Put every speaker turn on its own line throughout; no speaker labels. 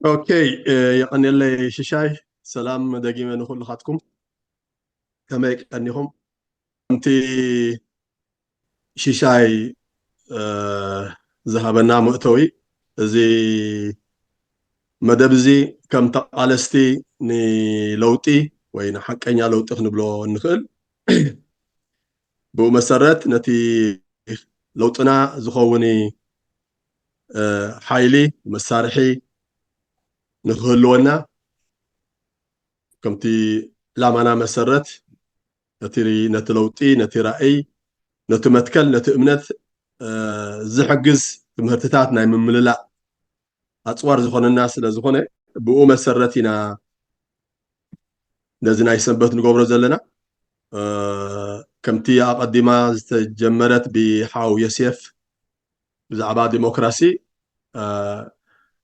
اوكي يقني لي ششاي سلام دقيقة نقول لخاتكم كما يقنيهم انت ششاي ذهبنا مؤتوي زي مدبزي كم تقالستي ني لوتي وين حقنيا لوتي نبلو نخل بمسرت نتي لوطنا زخوني حايلي مسارحي نخلونا كمتي لا منا مسرت نتي لوتي نتي رأي نتو متكل نتو امنت زحجز تمهرتታት ናይ ምምልላእ ኣፅዋር ዝኾነና ስለ ዝኾነ ብኡ መሰረቲና ነዚ ናይ ሰንበት ንገብሮ ዘለና ከምቲ ኣቀዲማ ዝተጀመረት ብሓው ዮሴፍ ብዛዕባ ዲሞክራሲ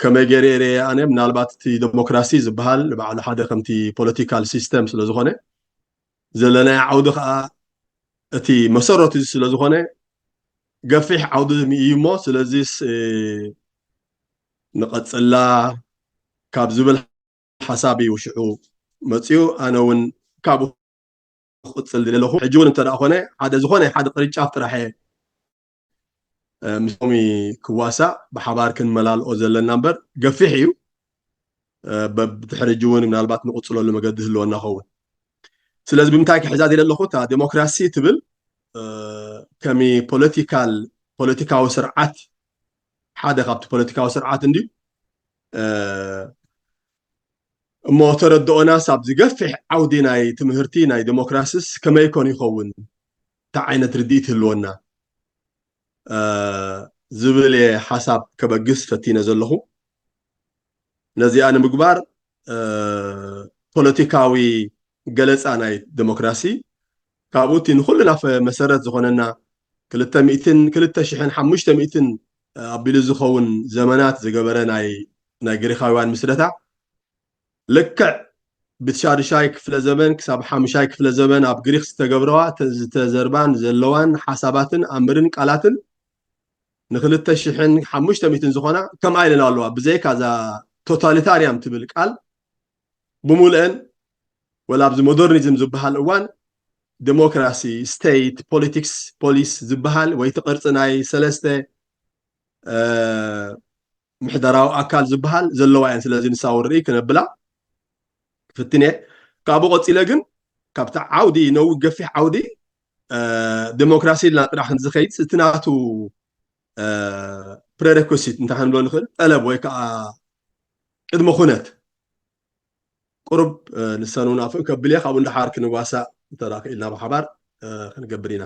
ከመይ ገይረ ኣነ ምናልባት እቲ ዲሞክራሲ ዝበሃል ንባዕሉ ሓደ ከምቲ ፖለቲካል ሲስተም ስለ ዝኾነ ዘለና ዓውዲ ከዓ እቲ መሰረቱ ስለ ዝኾነ ገፊሕ ዓውዲ እዩ እሞ ስለዚ ንቐፅላ ካብ ዝብል ሓሳቢ ውሽዑ መፅኡ ኣነ እውን ካብኡ ክቅፅል ዘለኹ ሕጂ እውን እንተደኣ ኮነ ሓደ ዝኾነ ሓደ ቅርንጫፍ ጥራሕ ምስሚ ክዋሳእ ብሓባር ክንመላልኦ ዘለና እምበር ገፊሕ እዩ ብድሕሪ ሕጂ እውን ምናልባት ንቕፅለሉ መገዲ ህልወና ኸውን ስለዚ ብምንታይ ክሕዛ ዘለኹ እታ ዲሞክራሲ ትብል ከሚ ፖለቲካዊ ስርዓት ሓደ ካብቲ ፖለቲካዊ ስርዓት እንዲ እሞ ተረድኦና ሳብ ዝገፍሕ ዓውዲ ናይ ትምህርቲ ናይ ዲሞክራሲስ ከመይ ኮን ይኸውን እንታይ ዓይነት ርድኢት ህልወና ዝብል ሓሳብ ከበግስ ፈቲነ ዘለኹ ነዚኣ ንምግባር ፖለቲካዊ ገለፃ ናይ ዲሞክራሲ ካብኡ እቲ ንኩሉና መሰረት ዝኾነና 2005 ኣቢሉ ዝኸውን ዘመናት ዝገበረ ናይ ግሪካውያን ምስረታ ልክዕ ብሻድሻይ ክፍለ ዘመን ክሳብ ሓሙሻይ ክፍለ ዘመን ኣብ ግሪክ ዝተገብረዋ ዝተዘርባን ዘለዋን ሓሳባትን ኣምርን ቃላትን ን2005 ዝኾና ከምኣ ኢለና ኣለዋ ብዘይካ ዛ ቶታሊታርያም ትብል ቃል ብሙልአን ወላ ኣብዚ ሞደርኒዝም ዝበሃል እዋን ዲሞክራሲ ስቴት ፖለቲክስ ፖሊስ ዝበሃል ወይ ትቅርፂ ናይ ሰለስተ ምሕደራዊ ኣካል ዝበሃል ዘለዋ እየን ስለዚ ንሳው ርኢ ክነብላ ፍትነ ካብኡ ቀፂለ ግን ካብቲ ዓውዲ ነዊሕ ገፊሕ ዓውዲ ዲሞክራሲ ኢልና ጥራሕ ንዝኸይድ እቲ ናቱ ፕሬሬኩሲት እንታይ ክንብሎ ንኽእል ጠለብ ወይ ከዓ ቅድመ ኩነት ቁርብ ልሳኑን ኣፍን ከብል እየ ካብኡ እንዳሓር ክንዋሳእ እንተራኺኢልና ብሓባር ክንገብር ኢና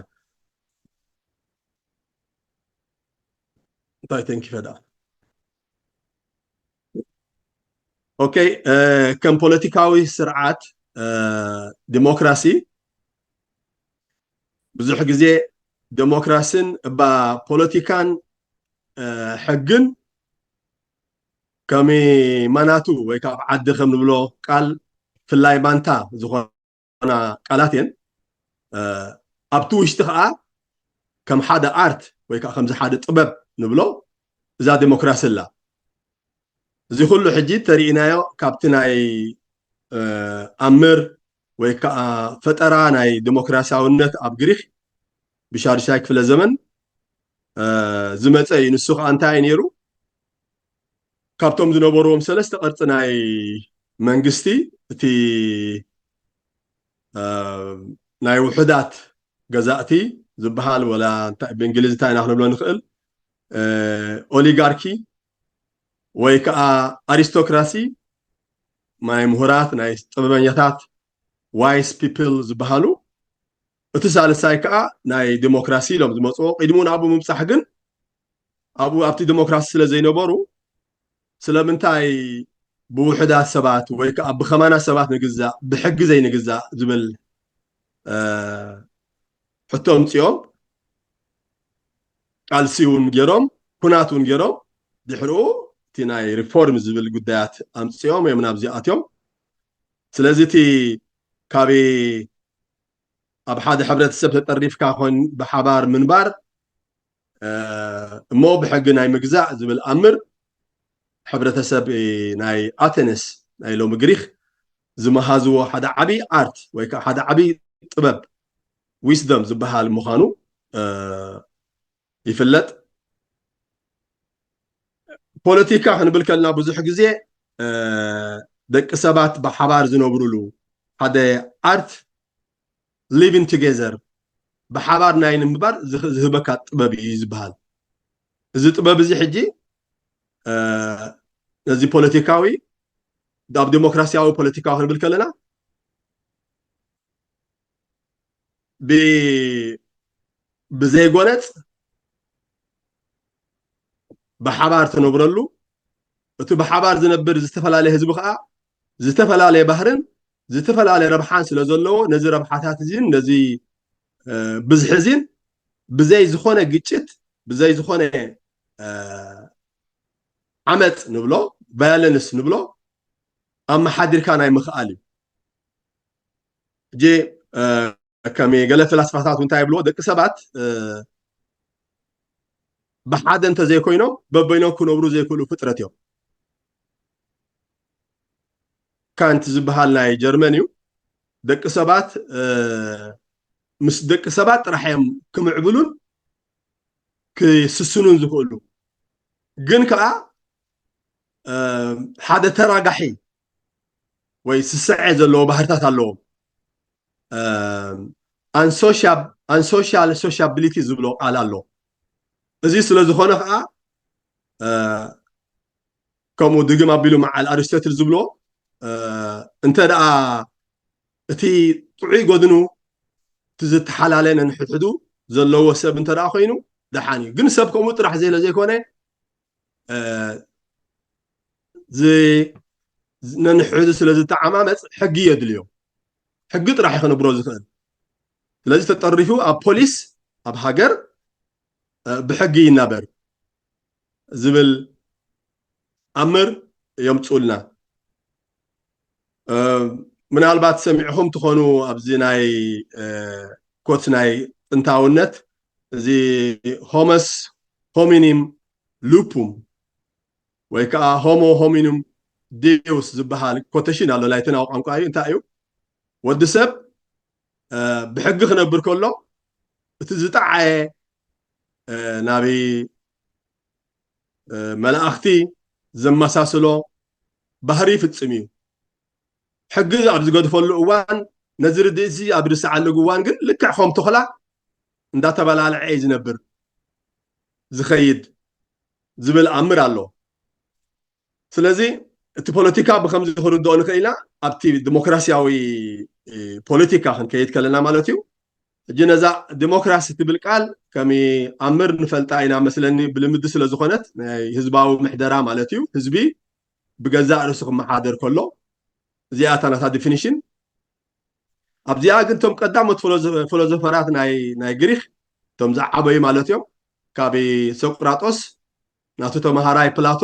እንታይ ተንኪ ፈዳ اوكي كم بوليتيكاوي سرعات ديمقراسي بزح غزي ديمقراسين با بوليتيكان حقن كمي مناتو ويكاب عد خم نبلو قال في اللاي بانتا زخونا قالاتين ابتو اشتخا كم حدا ارت ويكا خمس حدا طبب نبلو اذا ديمقراسي لا زي كله حجي ترينايو كابتناي امر ويكا فترة ناي ديمقراسياونت اب غريخ بشارشاي كفل زمن زمصاي نسخ انتاي نيرو كابتوم زنبروم سلسته قرص ناي منغستي تي ناي وحدات غزاتي زبحال ولا بانجليزي تاع نحن نبلو نخل اوليغاركي ወይ ከዓ አሪስቶክራሲ ማይ ምሁራት ናይ ጥበበኛታት ዋይስ ፒፕል ዝበሃሉ እቲ ሳልሳይ ከዓ ናይ ዲሞክራሲ ኢሎም ዝመፅኦ ቅድሙን ኣብኡ ምብፃሕ ግን ኣብቲ ዲሞክራሲ ስለ ዘይነበሩ ስለምንታይ ብውሕዳት ሰባት ወይ ከዓ ብኸማና ሰባት ንግዛእ ብሕጊ ዘይንግዛእ ዝብል ሕቶ ምፅኦም ቃልሲ እውን ገይሮም ኩናት እውን ገይሮም ድሕሪኡ تي ناي ريفورم زبل قدات أمسيوم يوم نابزياتيوم سلازتي كابي أبحاد حبرة السبت الطريف كاخون بحبار منبار مو بحق ناي مجزع زبل أمر ሕብረተሰብ ናይ ኣቴነስ ናይ ሎሚ ግሪክ ዝመሃዝዎ ሓደ ዓብይ ኣርት ወይ ከዓ ሓደ ዓብይ ጥበብ ዊስደም ዝበሃል ምዃኑ ይፍለጥ ፖለቲካ ክንብል ከለና ብዙሕ ግዜ ደቂ ሰባት ብሓባር ዝነብሩሉ ሓደ ኣርት ሊቪንግ ቱጌዘር ብሓባር ናይ ንምንባር ዝህበካ ጥበብ እዩ ዝበሃል እዚ ጥበብ እዚ ሕጂ እዚ ፖለቲካዊ ዳብ ዲሞክራሲያዊ ፖለቲካዊ ክንብል ከለና ብዘይጎነፅ ብሓባር ትነብረሉ እቲ ብሓባር ዝነብር ዝተፈላለየ ህዝቢ ከዓ ዝተፈላለየ ባህርን ዝተፈላለየ ረብሓን ስለ ዘለዎ ነዚ ረብሓታት እዚ ነዚ ብዝሒ እዚ ብዘይ ዝኾነ ግጭት ብዘይ ዝኾነ ዓመፅ ንብሎ ቫዮለንስ ንብሎ ኣመሓዲርካ ናይ ምኽኣል እዩ ሕጂ ከመይ ገለ ፈላስፋታት እንታይ ይብልዎ ደቂ ሰባት ብሓደ እንተዘይኮይኖም በበይኖም ክነብሩ ዘይክእሉ ፍጥረት እዮም ካንት ዝበሃል ናይ ጀርመን እዩ ደቂ ሰባት ምስ ደቂ ሰባት ጥራሕ እዮም ክምዕብሉን ክስስኑን ዝኽእሉ ግን ከዓ ሓደ ተራጋሒ ወይ ስስዐ ዘለዎ ባህርታት ኣለዎም አንሶሻል ሶሻቢሊቲ ዝብሎ ቃል ኣሎ እዚ ስለ ዝኾነ ከዓ ከምኡ ድግም ኣቢሉ መዓል ኣርስቶትል ዝብሎ እንተ ደኣ እቲ ጥዑይ ጎድኑ እቲ ዝተሓላለየ ነንሕድሕዱ ዘለዎ ሰብ እንተ ደኣ ኮይኑ ደሓን እዩ ግን ሰብ ከምኡ ጥራሕ ዘለ ዘይኮነ ነንሕድሕዱ ስለ ዝተዓማመፅ ሕጊ የድልዮ ሕጊ ጥራሕ ይኽነብሮ ዝኽእል ስለዚ ተጠሪፉ ኣብ ፖሊስ ኣብ ሃገር ብሕጊ ይናበር ዝብል ኣምር የምፅኡልና ምናልባት ሰሚዕኹም ትኾኑ ኣብዚ ናይ ኮት ናይ ጥንታውነት እዚ ሆመስ ሆሚኒም ሉፑም ወይ ከዓ ሆሞ ሆሚኒም ዴውስ ዝበሃል ኮቴሽን ኣሎ ላይትናዊ ቋንቋ እዩ እንታይ እዩ ወዲ ሰብ ብሕጊ ክነብር ከሎ እቲ ዝጠዓየ ናበይ መላእኽቲ ዘመሳስሎ ባህሪ ይፍፅም እዩ ሕጊ ኣብ ዝገድፈሉ እዋን ነዚ ርድእ እዚ ኣብ ርስዓሉ እዋን ግን ልክዕ ከም ተኽላ እንዳተበላልዐ እዩ ዝነብር ዝኸይድ ዝብል ኣምር ኣሎ ስለዚ እቲ ፖለቲካ ብከምዚ ክርድኦ ንኽእል ኢና ኣብቲ ዲሞክራሲያዊ ፖለቲካ ክንከይድ ከለና ማለት እዩ ሕጂ ነዛ ዲሞክራሲ ትብል ቃል ከመይ ኣምር ንፈልጣ ኢና መስለኒ ብልምዲ ስለ ዝኾነት ናይ ህዝባዊ ምሕደራ ማለት እዩ ህዝቢ ብገዛእ ርእሱ ክመሓደር ከሎ እዚኣ ታናታ ዲፊኒሽን ኣብዚኣ ግን እቶም ቀዳሞት ፊሎዞፈራት ናይ ግሪክ እቶም ዝዓበዩ ማለት እዮም ካብ ሶቅራጦስ ናቱ ተምሃራይ ፕላቶ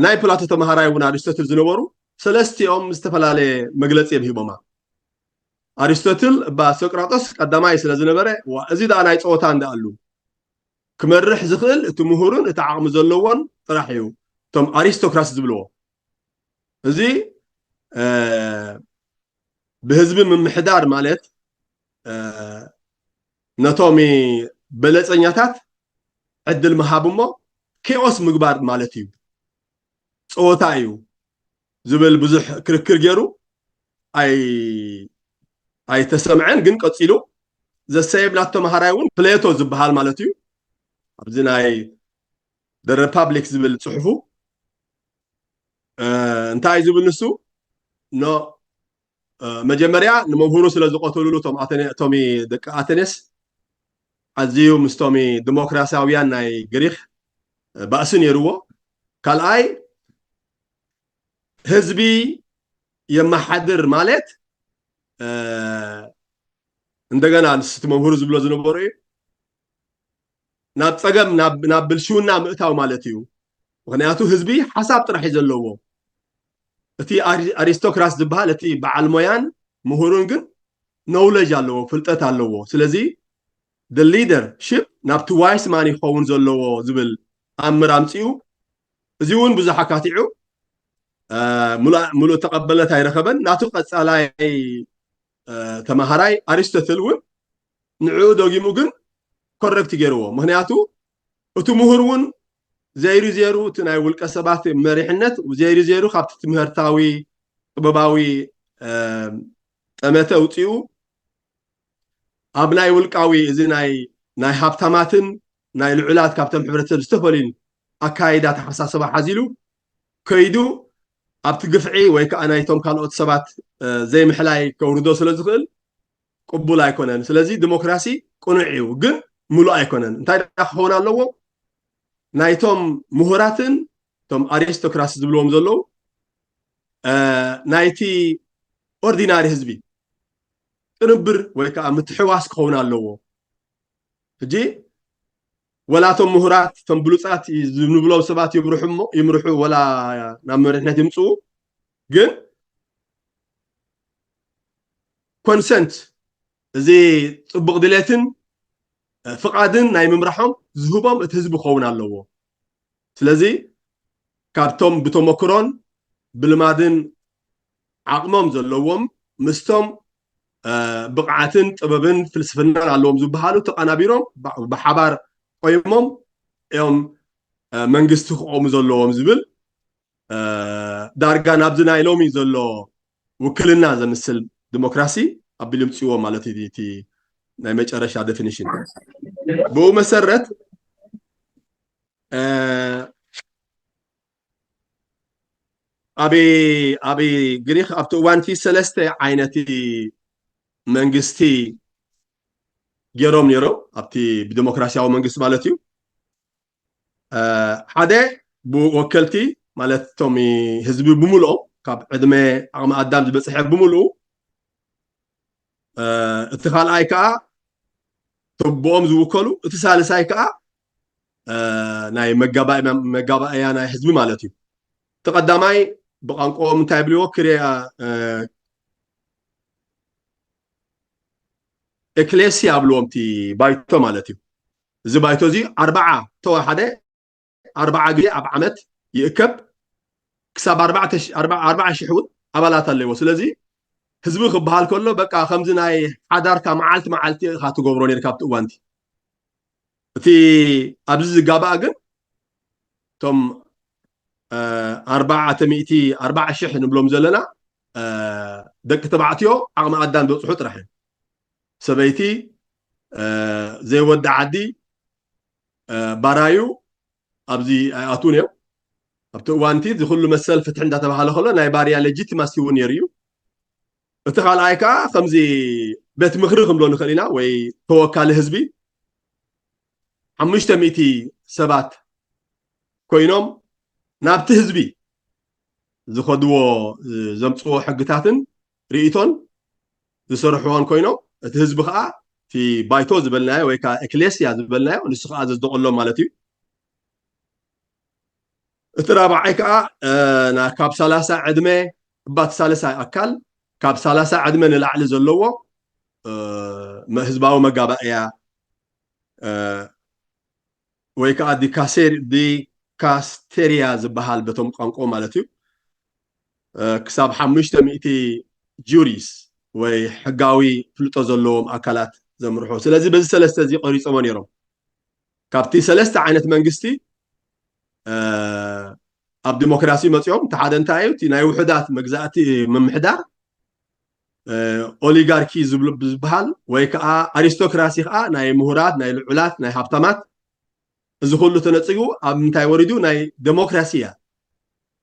ናይ ፕላቶ ተምሃራይ እውን ኣሪስቶትል ዝነበሩ ሰለስቲኦም ዝተፈላለየ መግለፂ የብሂቦማ ኣሪስቶትል ሶቅራጦስ ቀዳማይ ስለ ዝነበረ እዚ ዳ ናይ ፀወታ እንዳኣሉ ክመርሕ ዝኽእል እቲ ምሁርን እቲ ዓቕሚ ዘለዎን ጥራሕ እዩ እቶም ኣሪስቶክራሲ ዝብልዎ እዚ ብህዝቢ ምምሕዳር ማለት ነቶም በለፀኛታት ዕድል ምሃብ እሞ ኬኦስ ምግባር ማለት እዩ ፀወታ እዩ ዝብል ብዙሕ ክርክር ገይሩ ኣይተሰምዐን ግን ቀፂሉ ዘሰየብ ናቶ ተምሃራይ እውን ፕሌቶ ዝበሃል ማለት እዩ ኣብዚ ናይ ደ ሪፓብሊክ ዝብል ፅሑፉ እንታይ ዝብል ንሱ ኖ መጀመርያ ንመምሁሩ ስለ ዝቆተልሉ እቶም ደቂ ኣቴኔስ ኣዝዩ ምስቶም ዲሞክራሲያውያን ናይ ግሪክ ባእሲ ነይርዎ ካልኣይ ህዝቢ የመሓድር ማለት እንደገና ንስቲ መምሁሩ ዝብሎ ዝነበሩ እዩ ናብ ፀገም ናብ ብልሽውና ምእታው ማለት እዩ ምክንያቱ ህዝቢ ሓሳብ ጥራሕ እዩ ዘለዎ እቲ ኣሪስቶክራስ ዝበሃል እቲ በዓል ሞያን ምሁሩን ግን ኖውሌጅ ኣለዎ ፍልጠት ኣለዎ ስለዚ the leadership ናብቲ ዋይስ ማን ይኸውን ዘለዎ ዝብል ኣምር ኣምፂኡ زيون بزح كاتيعو ملو تقبلت هاي رخبن ناتو قصالاي تمهراي ارسطوتل ون نعود وجيموجن كوركت جيرو مهنياتو اتو مهرون زيرو زيرو تناي ولق سبات مريحنت وزيرو زيرو خابت تمهرتاوي طبباوي امته وطيو ابناي ولقاوي ازي ناي هابتاماتن ناي العلات كابتن حبرتسب استفلين اكايدات حساسبه حزيلو كيدو ابت قفعي ويكا انايتهم كالوت سبات زي محلاي كوردو سلازخل قبول ايكونن سلازي ديمقراسي قنعيو جن ملو ايكونن انتي دخونا لو نايتهم مهراتن توم اريستوكراسي زبلوم زلو نايتي اورديناري حزبي قنبر ويكا متحواس كونا لو فجي ولا توم مهرات توم بلوصات زبلو سبات يمرحوا ولا نامرحنا يمصو جن كونسنت زي صبغ دليتن فقادن ناي ممرحهم زهوبهم تهزبو خونا لو سلازي كابتوم بتومكرون بالمادن عقمهم زلوهم مستم بقعتن طببن فلسفنا اللهم زبحالو تقنابيرهم بحبار قيمهم يوم منجستو قوم زلوهم زبل دارغا نابزنا يلومي زلو وكلنا زمسل ديمقراسي ابليم تصيو مالتي تي ناي مጨረሻ ዴፊኒሽن بو مسرت ابي غريخ ابتو وانتي سلسته عينتي منجستي جيروم نيرو ابتي بديمقراسياو منجست مالتيو حدا بو وكلتي مالتومي حزب بمولو كاب عدمه عم ادم بصحيح بمولو اتخال ايكا تبوم زوكلو اتسالساي كا ناي مغابا يا ناي حزب مالتيو تقدماي بقانقوم تايبليو كريا اكليسيا بلومتي بايتو مالتيو زي بايتو زي 4 تو حدا 4 جي اب عمت يكب كسب 4 شحود ابالات اللي سلازي حزب خبحال كله بقى خمزناي حداركا معلتي خاتو غبرون يركبت وانتي تي ابز غابا اجن توم 400 شح نبلوم زلنا دك تبعتيو عقم ادان بصحو طرحين سبيتي زي ود عدي بارايو ابزي اتونيو ابتو وانتي زي كل مسل فتح عندها تبعها خلو ناي باريا ليجيتيماسي ونيريو اتخال ايكا خمزي بيت مخرخم لو نخلينا وي توكال حزبي 500 سبات كوينوم نابت حزبي زخدو زمصو حقتاتن ريتون زسرحوان كوينوم ات حزب خا في بايتو زبلنا ويكا اكليسيا زبلنا ونسخ ازز دقلو مالتي اترابع ايكا نا كاب 30 عدمه بات 30 اكل كاب 30 عدمه نلعل زلوو ما حزباو مغابايا ويكا دي كاستيريا زبحال بتم قنقو مالتي كساب 500 جوريس وي حقاوي فلطو زلوم اكلات زمرحو سلازي بز ثلاثه زي قريصو نيروم كابتي ثلاثه عينت منغستي اب ديمقراسي مصيوم تحدنتايو تي ناي وحدات مغزاتي ممحدار اوليغاركي زبحال ويكا ارستقراطي خا ناي مهورات ناي العلات ناي هابتامات እዚ ኩሉ ተነፅጉ ኣብ ምንታይ ወሪዱ ናይ ዴሞክራሲያ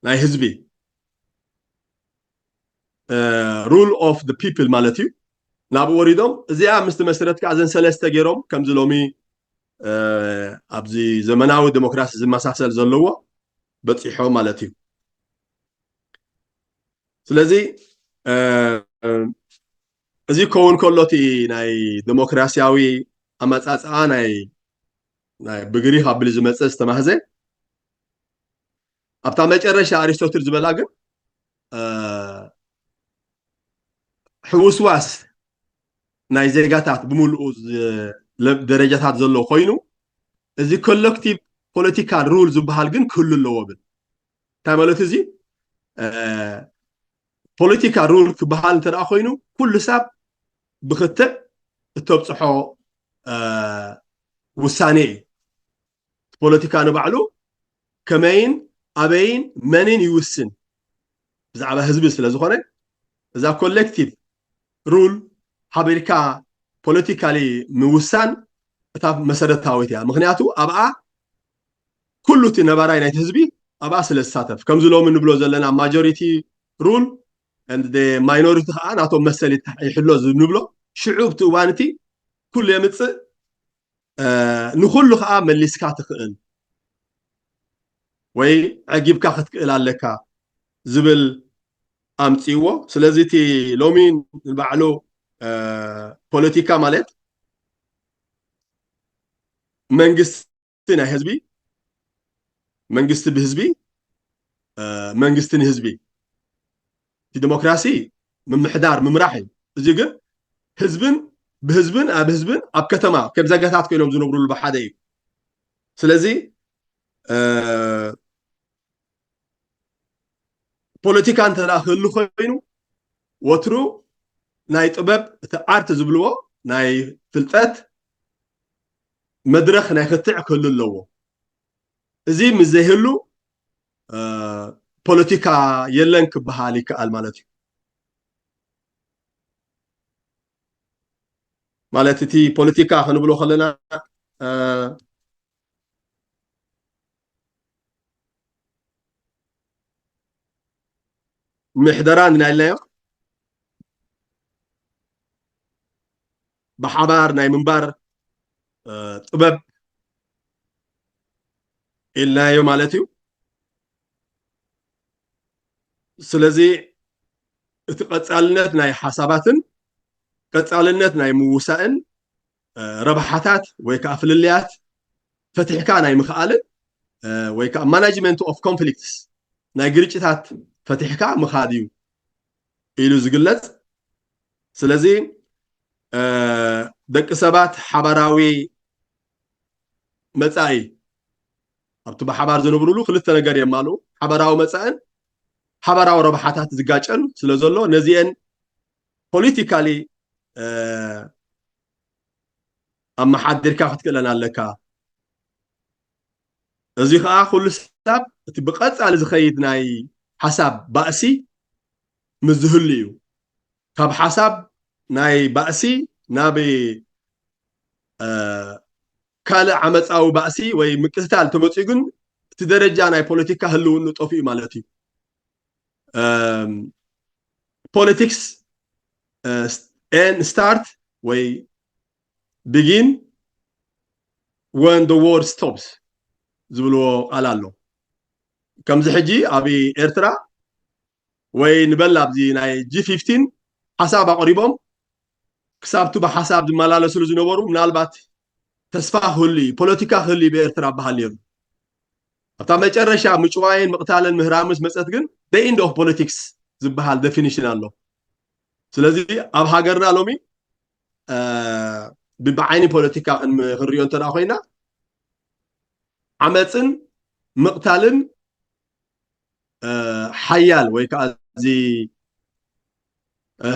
ናይ ህዝቢ ሩል ኦፍ ደ ፒፕል ማለት እዩ ናብኡ ወሪዶም እዚኣ ምስቲ መሰረት ከዓ ዘን ሰለስተ ገይሮም ከምዚ ሎሚ ኣብዚ ዘመናዊ ዴሞክራሲ ዝመሳሰል ዘለዎ በፂሖ ማለት እዩ ስለዚ እዚ ከውን ከሎቲ ናይ ዴሞክራሲያዊ ኣመፃፅኣ ናይ بغري قبل زمص استمهزه ابتا مጨረሻ ارسطوتل زبلا ግን حوسواس ናይ ዘጋታት ብሙሉኡ ደረጃታት ዘሎ ኮይኑ እዚ ኮሌክቲቭ ፖለቲካል ሩል ዝበሃል ግን ክህሉ ኣለዎ ብል تمالت زي بوليتيكا رول كبحال ترى خوينو كل ساب بختة تبصحو وساني بوليتيكا نبعلو كمين أبين منين يوسن بزعبة حزب سلازخونه إذا كولكتيف رول حبيركا بوليتيكالي موسان እታ መሰረታዊት እያ ምክንያቱ ኣብኣ ኩሉ እቲ ነባራይ ናይቲ ህዝቢ ኣብኣ ስለ ዝሳተፍ ከምዚ ሎሚ ንብሎ ዘለና ማጆሪቲ ሩል and the minority ከዓ ናቶም መሰል ይሕሎ ዝንብሎ ሽዑ ብቲ እዋን እቲ ኩሉ የምፅእ ንኩሉ ከዓ መሊስካ ትኽእል ወይ ዕጊብካ ክትክእል ኣለካ ዝብል ኣምፂዎ ስለዚ እቲ ሎሚ ንባዕሉ ፖለቲካ ማለት መንግስቲ ናይ ህዝቢ መንግስቲ ብህዝቢ መንግስቲ ንህዝቢ እቲ ዲሞክራሲ ምምሕዳር ምምራሕ እዩ እዚ ግን ህዝብን ብህዝብን ኣብ ህዝብን ኣብ ከተማ ከም ዘጋታት ኮይኖም ዝነብሩሉ ብሓደ እዩ ስለዚ ፖለቲካ እንተዳ ክህሉ ኮይኑ ወትሩ ናይ ጥበብ እቲ ኣርት ዝብልዎ ናይ ፍልጠት መድረክ ናይ ክትዕ ክህሉ ኣለዎ እዚ ምስ ዘይህሉ ፖለቲካ የለን ክበሃል ይከኣል ማለት እዩ ማለት እቲ ፖለቲካ ክንብሎ ከለና ምሕደራን ናይልናዮ ብሓባር ናይ ምንባር ጥበብ ኢልናዮ ማለት እዩ ስለዚ እቲ ቀጻልነት ናይ ሓሳባትን ቀጻልነት ናይ ምውሳእን ረብሓታት ወይ ከዓ ፍልልያት ፈቲሕካ ናይ ምኽኣልን ወይ ከዓ ማናጅመንት ኦፍ ኮንፍሊክትስ ናይ ግርጭታት ፈቲሕካ ምኻድ እዩ ኢሉ ዝግለጽ ስለዚ ደቂ ሰባት ሓባራዊ መጻኢ ኣብቲ ብሓባር ዝነብሩሉ ክልተ ነገር የማልኡ ሓባራዊ መጻእን ሓባራዊ ረብሓታት ዝጋጨን ስለ ዘሎ ነዚአን ፖለቲካሊ ኣመሓዲርካ ክትክእለን ኣለካ እዚ ከዓ ኩሉ ሰብ እቲ ብቐጻሊ ዝኸይድ ናይ ሓሳብ ባእሲ ምዝህሉ እዩ ካብ ሓሳብ ናይ ባእሲ ናብ ካልእ ዓመፃዊ ባእሲ ወይ ምቅትታል ተመፅኡ ግን እቲ ደረጃ ናይ ፖለቲካ ህልውኑ ጠፊኡ ማለት እዩ ፖለቲክስ start ወይ begin when the war stops ዝብልዎ ቃል ኣሎ ከምዚ ሕጂ ኣብ ኤርትራ ወይ ንበል ኣብዚ ናይ G15 ሓሳብ ኣቕሪቦም ክሳብቱ ብሓሳብ ዝመላለስሉ ዝነበሩ ምናልባት ተስፋ ክህሉ ፖለቲካ ክህሉ ብኤርትራ በሃል ነይሩ ኣብታ መጨረሻ ምጭዋይን ምቕታልን ምህራምስ መፀት ግን the end of politics ዝበሃል ዴፊኒሽን ኣሎ ስለዚ ኣብ ሃገርና ሎሚ ብዓይኒ ፖለቲካ ክንሪኦ እንተዳ ኮይና ዓመፅን ምቕታልን ሓያል ወይ ከዓ እዚ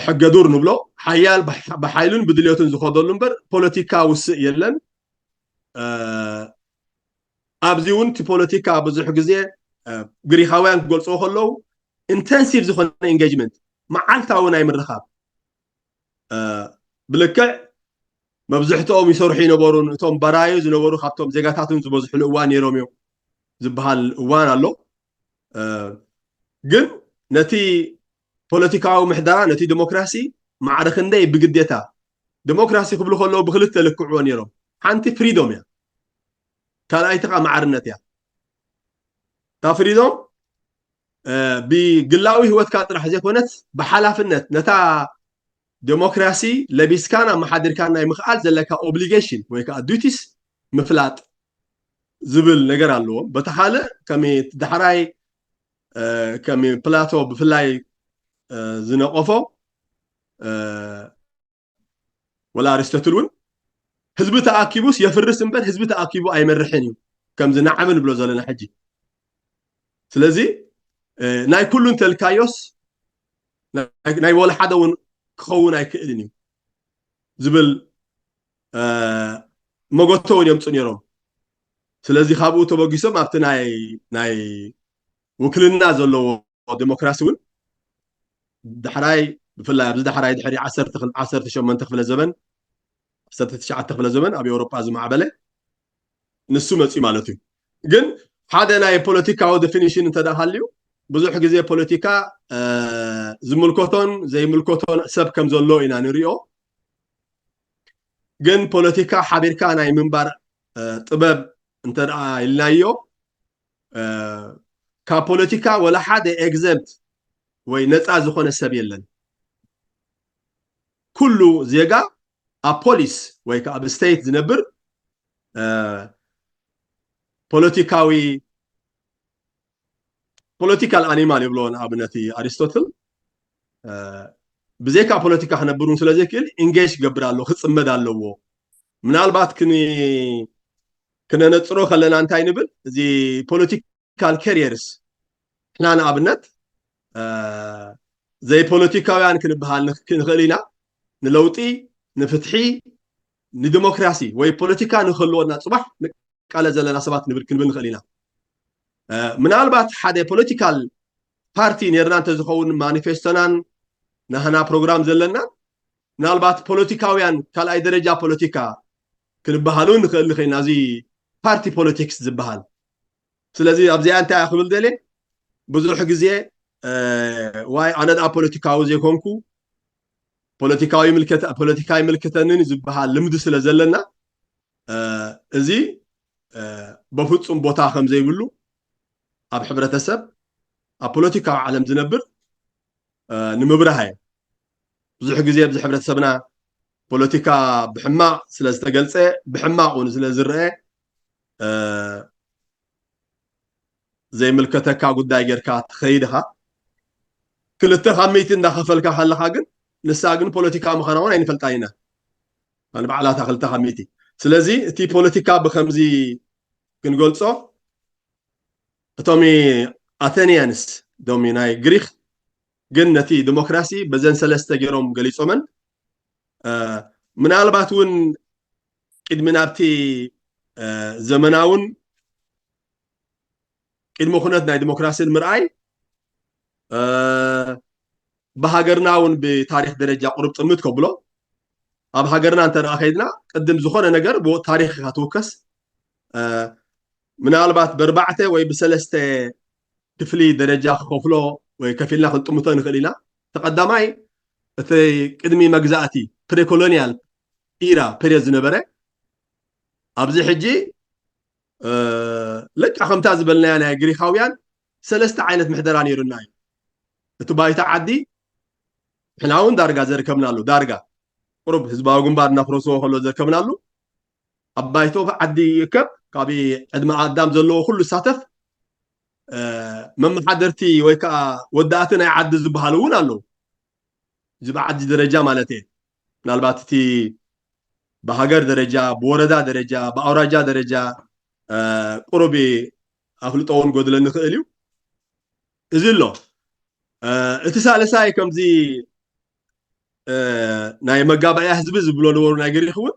ሕገ ዱር ንብሎ ሓያል ብሓይሉን ብድልዮትን ዝኸደሉ እምበር ፖለቲካ ውስእ የለን ኣብዚ እውን እቲ ፖለቲካ ብዙሕ ግዜ ግሪካውያን ክገልፅዎ ከለዉ ኢንተንሲቭ ዝኾነ ኤንጌጅመንት መዓልታዊ ናይ ምርኻብ ብልክዕ መብዝሕትኦም ይሰርሑ ይነበሩን እቶም በራዩ ዝነበሩ ካብቶም ዜጋታትን ዝበዝሕሉ እዋን ነይሮም እዮም ዝበሃል እዋን ኣሎ ግን ነቲ ፖለቲካዊ ምሕደራ ነቲ ዲሞክራሲ ማዕረ ክንደይ ብግዴታ ዲሞክራሲ ክብሉ ከለዉ ብክልተ ልክዕዎ ነይሮም ሓንቲ ፍሪዶም እያ ካልኣይቲ ከዓ ማዕርነት እያ እታ ፍሪዶም ብግላዊ ህይወትካ ጥራሕ ዘይኮነት ብሓላፍነት ነታ ዲሞክራሲ ለቢስካን ኣመሓዲርካን ናይ ምኽኣል ዘለካ ኦብሊጌሽን ወይ ከዓ ዱቲስ ምፍላጥ ዝብል ነገር ኣለዎ በቲ ካልእ ከመይ ዳሕራይ ከመይ ፕላቶ ብፍላይ ዝነቐፎ ወላ ኣርስቶትል እውን ህዝቢ ተኣኪቡስ የፍርስ እምበር ህዝቢ ተኣኪቡ ኣይመርሕን እዩ ከምዚ ንዓመ ንብሎ ዘለና ሕጂ ስለዚ ناي كلن تلكايوس ناي ولا حدا ون كون أيكلني زبل مغوتون يوم تنيرهم سلازي خابو تبغيسهم أبت ناي وكلنا زلوا ديمقراطيون دحراي بفلا بز دحراي دحري 10 شو منطق في الزمن 19 في الزمن أبي أوروبا زم عبله نسو مصي مالتي جن هذا ناي بوليتيكا ديفينيشن انت دخليو بزح غزي بوليتيكا زملكوتون زي ملكوتون سب كم زلو إنا نريو جن بوليتيكا حبيركا ناي منبر طبب انت النايو كبوليتيكا ولا حدا اكزمت ወይ ነፃ ዝኾነ ሰብ የለን ኩሉ ዜጋ ኣብ ፖሊስ ወይ ከዓ ኣብ ስቴት ዝነብር ፖለቲካል ኣኒማል ይብሎ ንኣብነት ኣሪስቶትል ብዘይካ ፖለቲካ ክነብሩን ስለዘይክእል ኢንጌጅ ክገብር ኣለዎ ክፅመድ ኣለዎ ምናልባት ክነነፅሮ ከለና እንታይ ንብል እዚ ፖለቲካል ካሪየርስ ሕና ንኣብነት زي بوليتيكاويان كنبهال نخلينا نلوطي نفتحي نديمقراسي وي بوليتيكا نخلونا صباح قال زلنا سبات نبل كنبل نخلينا منالبات حدا بوليتيكال بارتي نيرنا انت زخون مانيفيستونان نحنا بروجرام زلنا منالبات بوليتيكاويان كال اي درجه بوليتيكا كنبهالون نخلينا زي بارتي بوليتيكس زبهال سلازي ابزي انت اخبل دلي بزح غزي واي انا دا بوليتيكاو زي كونكو بوليتيكاي ملكتنن زبها لمد سلا زلنا ازي بفصم بوتا خم زي بلو اب حبرتسب اب بوليتيكاو عالم زنبر نمبرهاي بزح غزي بزح حبرتسبنا بوليتيكا بحما سلا استغلصه بحماقون سلا زرئه زي ملكتكا قداي غيركا تخيدها كلته خميتين دخلك حلقه جن نساجن بوليتيكا مخناون عين فلقاينا انا بعلاتا خلته خميتي سلازي تي بوليتيكا بخمزي كنقولصو اتومي اثينيانس دوميناي غريخ جنتي ديمقراسي بزن سلسته جيروم غليصومن منالباتون قدمنابتي زمناون قدمو خنتنا ديمقراسي المرأي بهاجرناون بتاريخ درجة قرب صمت كبلو أب هاجرنا أنت رأخيدنا قدم زخونة نجار بو تاريخ هتوكس من البات بربعته ويبسلسته تفلي درجة خفلو ويكفيلنا خلط متون خلينا تقدماي في قدمي مجزاتي بريكولونيال إيرا بريز نبرة أبزي حجي لك أخمتاز بلنا أنا جريخاويان سلسته عينة محدراني رناي تبايت عدي احنا هون دارجا زركبنا له دارجا قرب حزباو جنبار نفرسو خلو زركبنا له ابايتو عدي يكب كابي ادم ادم زلو كله ساتف مم حضرتي ويكا وداتنا يعد زبهالون الله زب عدي درجه مالتي ምናልባት እቲ بهاجر درجه بوردا درجه باوراجا درجه قربي افلطون غدلن خيليو ازيلو እቲ ሳለሳይ ከምዚ ናይ መጋባእያ ህዝቢ ዝብሎ ነበሩ ናይ ገሪ ይኸውን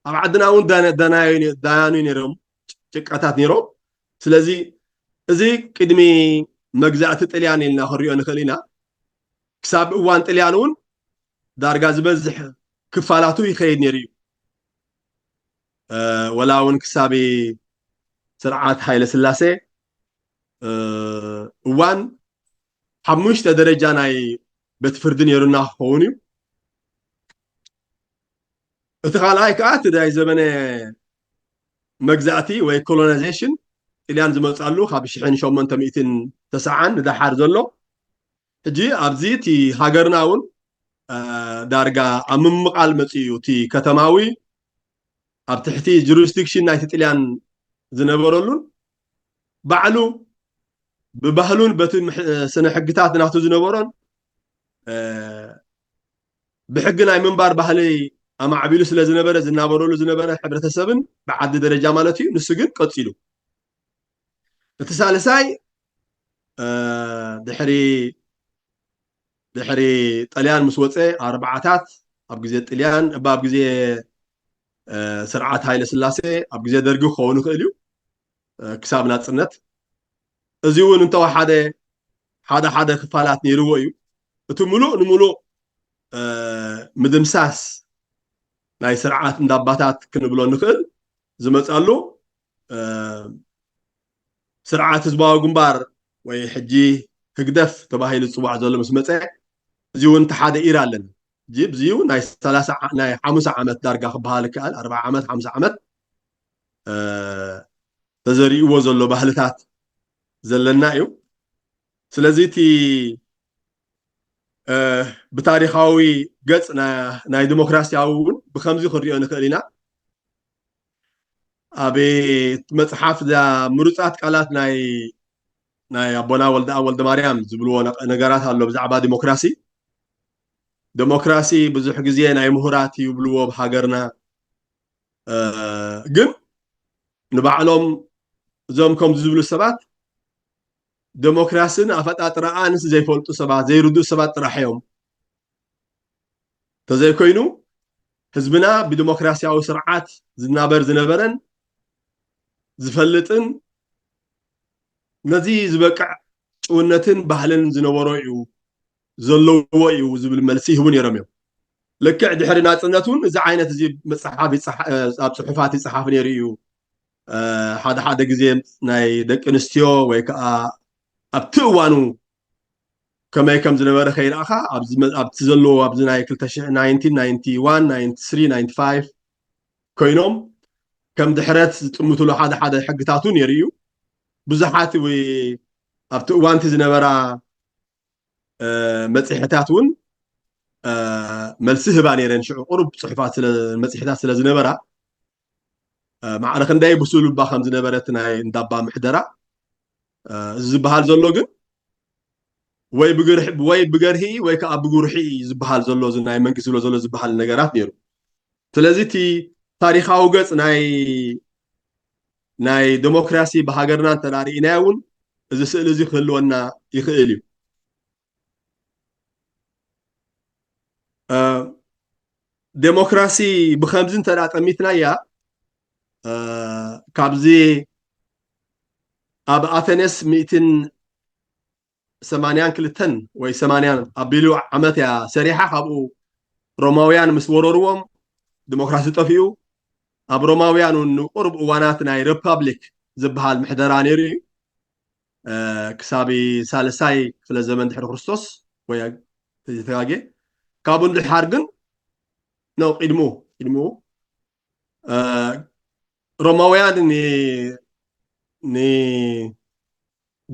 ኣብ ዓድና እውን ዳያኑ ነይሮም ጭቃታት ነይሮም ስለዚ እዚ ቅድሚ መግዛእቲ ጥልያን ኢልና ክሪኦ ንኽእል ኢና ክሳብ እዋን ጥልያን እውን ዳርጋ ዝበዝሕ ክፋላቱ ይኸይድ ነይሩ እዩ ወላ እውን ክሳብ ስርዓት ሃይለ ስላሴ እዋን حمشت درجة ناي بتفردني يرونا هوني اتخالاي كات داي زمن مجزاتي وي كولونايزيشن اللي ان زمن صالو خابشحن شومن تميتين تسعان دا حار زلو اجي ابزيتي هاجرناون دارغا اممقال مصيو تي كتماوي اب تحتي جوريسدكشن نايت طليان زنبرلون بعلو ببهلون بتم سنة حقتات ناخذ زنبرون بحقنا منبار بهلي اما عبيلو سلا زنبره زنابرولو زنبره حبرتسبن بعد درجه مالتي نسجن قصيلو التسالساي دحري طليان مس وصي أربعتات أب جزء طليان أب جزء سرعات هاي لسلاسة أب جزء درجو خونو خليو كساب ناتسنت أزيون أنت حدا كفالات نيرو أيو أتو نملو مدمساس ناي سرعات نداباتات كنبلو نخل زمصالو سرعات زباو جنبار ወይ ሕጂ ህግደፍ ተባሂሉ ዝፅዋዕ ዘሎ ምስ መፀ እዚ እውን እቲ ሓደ ኢራ ኣለና ጂብ እዚኡ ናይ 30 ናይ 50 ዓመት ዳርጋ ክበሃል ይከኣል 40 ዓመት 50 ዓመት ተዘሪእዎ ዘሎ ባህልታት ዘለና እዩ ስለዚ እቲ ብታሪኻዊ ገጽ ናይ ዲሞክራሲያዊ እውን ብከምዚ ክንሪኦ ንኽእል ኢና ኣብ መፅሓፍ ምሩፃት ቃላት ናይ ኣቦና ወልደ ማርያም ዝብልዎ ነገራት ኣሎ ብዛዕባ ዲሞክራሲ ብዙሕ ግዜ ናይ ምሁራት ይብልዎ ብሃገርና ግን ንባዕሎም እዞም ከም ዝብሉ ሰባት ዲሞክራሲን ኣፈጣጥራኣንስ ዘይፈልጡ ሰባት ዘይርድኡ ሰባት ጥራሕ እዮም ተዘይኮይኑ ህዝብና ብዲሞክራሲያዊ ስርዓት ዝናበር ዝነበረን ዝፈልጥን ነዚ ዝበቅዕ ጭውነትን ባህልን ዝነበሮ እዩ ዘለዎ እዩ ዝብል መልሲ ይህቡን ነይሮም እዮም ልክዕ ድሕሪ ናፅነቱን እዚ ዓይነት እዚ መፅሓፍ ኣብ ፅሑፋት ይፅሓፍ ነይሩ እዩ ሓደ ግዜ ናይ ደቂ ኣንስትዮ ወይ ከዓ ኣብቲ እዋኑ ከመይ ከም ዝነበረ ከይረኣኻ ኣብቲ ዘለዎ ኣብዚ ናይ 1991 93 95 ኮይኖም ከም ድሕረት ዝጥምትሉ ሓደ ሕግታቱ ነይሩ እዩ ብዙሓት ኣብቲ እዋን እቲ ዝነበራ መፅሒታት እውን መልሲ ህባ ነይረን ሽዑ ቁሩብ ፅሑፋት መፅሒታት ስለ ዝነበራ ማዕረ ክንደይ ብሱልባ ከም ዝነበረት ናይ እንዳባ ምሕደራ ዝበሃል ዘሎ ግን ወይ ብገርሂ ወይ ከዓ ብጉርሒ ዝበሃል ዘሎ ናይ መንግስቲ ዝብሎ ዘሎ ዝበሃል ነገራት ነይሩ ስለዚ እቲ ታሪኻዊ ገጽ ናይ ዲሞክራሲ ብሃገርና እንተዳሪእና እውን እዚ ስእሊ እዚ ክህልወና ይኽእል እዩ ዲሞክራሲ ብከምዚ እንተዳ ጠሚትናያ ካብዚ ኣብ ኣቴነስ 182 ወይ 80 ኣቢሉ ዓመት እያ ሰሪሓ ካብኡ ሮማውያን ምስ ወረርዎም ዲሞክራሲ ጠፊኡ ኣብ ሮማውያን ቁርብ እዋናት ናይ ሪፐብሊክ ዝበሃል ምሕደራ ነይሩ እዩ ክሳብ ሳልሳይ ክፍለ ዘመን ድሕሪ ክርስቶስ ወይ ተጋጌ ካብኡ እንድሕር ግን ነው ቅድሙ ሮማውያን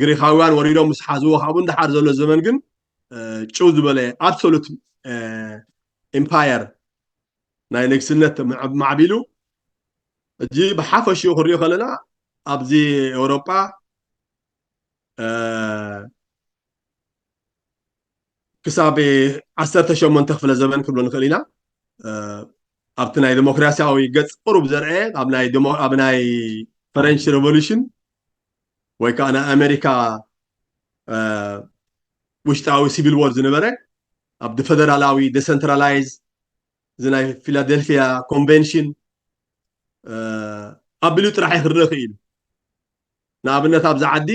ግሪካውያን ወሪዶም ምስ ሓዝዎ ካብኡ እንድሓር ዘሎ ዘመን ግን ጭው ዝበለ ኣብሶሉት ኤምፓየር ናይ ንግስነት ማዕቢሉ እጂ ብሓፈሽኡ ክሪኦ ከለና ኣብዚ ኤውሮጳ ክሳብ 18 ክፍለ ዘመን ክብሎ ንኽእል ኢና ኣብቲ ናይ ዲሞክራሲያዊ ገጽ ቁሩብ ዘርአ ኣብ ናይ ፈረንች ሬቮሉሽን ወይ ከዓ ናይ ኣሜሪካ ውሽጣዊ ሲቪል ዎር ዝነበረ ኣብ ፌደራላዊ ዲሰንትራላይዝ እዚ ናይ ፊላደልፊያ ኮንቬንሽን ኣቢሉ ጥራሕ ክርእ ክኢሉ ንኣብነት ኣብዛ ዓዲ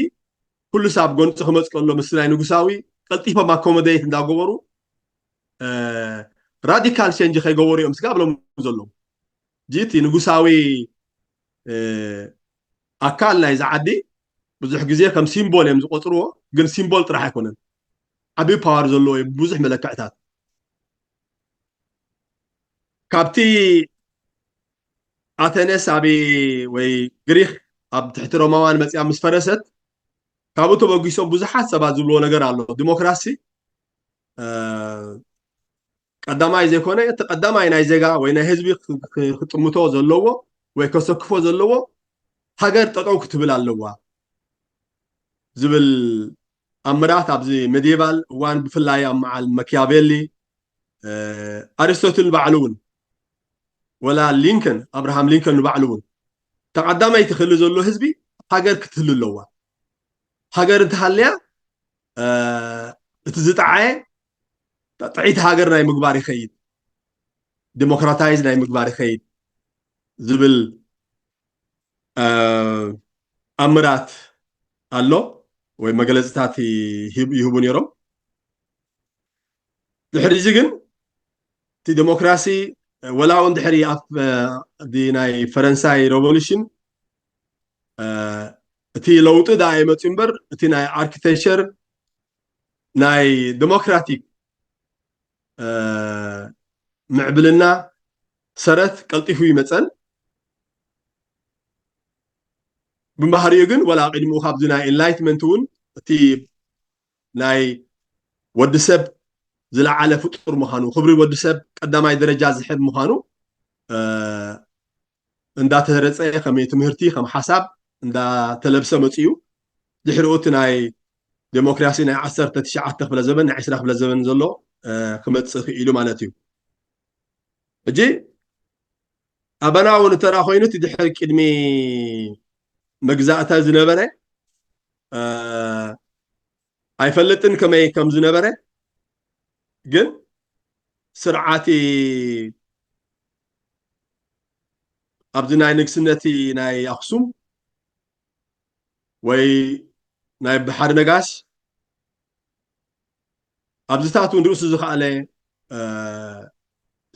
ኩሉ ሳብ ጎንፂ ክመፅ ከሎ ምስ ናይ ንጉሳዊ ቀልጢፎም ኣኮሞዴት እንዳገበሩ ራዲካል ቼንጅ ከይገበሩ እዮም ስጋብሎም ዘለዉ ጂቲ ንጉሳዊ ኣካል ናይዚ ዓዲ ብዙሕ ግዜ ከም ሲምቦል እዮም ዝቆፅርዎ ግን ሲምቦል ጥራሕ ኣይኮነን ዓብዪ ፓወር ዘለዎ እዩ ብዙሕ መለክዕታት ካብቲ ኣቴነስ ኣብ ወይ ግሪክ ኣብ ትሕቲ ሮማውያን መፅያ ምስ ፈረሰት ካብኡ ተበጊሶም ብዙሓት ሰባት ዝብልዎ ነገር ኣሎ ዲሞክራሲ ቀዳማይ ዘይኮነ እቲ ቀዳማይ ናይ ዜጋ ወይ ናይ ህዝቢ ክጥምቶ ዘለዎ ወይ ከሰክፎ ዘለዎ ሃገር ጠጠው ክትብል ኣለዋ ዝብል ኣመራት ኣብዚ ሜዲቫል እዋን ብፍላይ ኣብ መዓል ማኪያቬሊ ኣሪስቶትል ባዕሉ እውን ወላ ሊንከን ኣብርሃም ሊንከን ባዕሉ እውን ተቀዳማይ ትኽእል ዘሎ ህዝቢ ሃገር ክትህሉ ኣለዋ ሃገር እንተሃልያ اتزطعي تعيت هاجر ناي مقبار يخيد ديمقراطايز ناي مقبار يخيد زبل أمرات الله ومجلسات يهبون يرم دحريزين تي ديمقراسي ولا عند حري أف دي ناي فرنساي ريفولوشن تي لوط دائما تمبر تي ناي اركتكتشر ناي ديمقراطيك معبلنا سرت قلطيفو يمصن بمبهريو جن ولا قدمو خاب ناي انلايتمنت ون تي ناي ودسب زلعله فطور مخانو خبري ودسب قداماي درجه زحب مخانو እንዳ ተረፀ ከመይ ትምህርቲ ከም ሓሳብ እንዳ ተለብሰ መፅዩ ድሕሪኡ ናይ ዴሞክራሲ ናይ 19 ክፍለ ዘመን ናይ 20 ክፍለ ዘመን ዘሎ ክመፅእ ክኢሉ ማለት እዩ እጂ ኣበና እውን ተራ ኮይኑ እቲ ድሕሪ ቅድሚ መግዛእታ ዝነበረ ኣይፈልጥን ከመይ ከም ዝነበረ ግን ስርዓቲ ኣብዚ ናይ ንግስነቲ ናይ ኣክሱም ወይ ናይ ባሕሪ ነጋሽ ኣብዝታት እውን ርእሱ ዝኸኣለ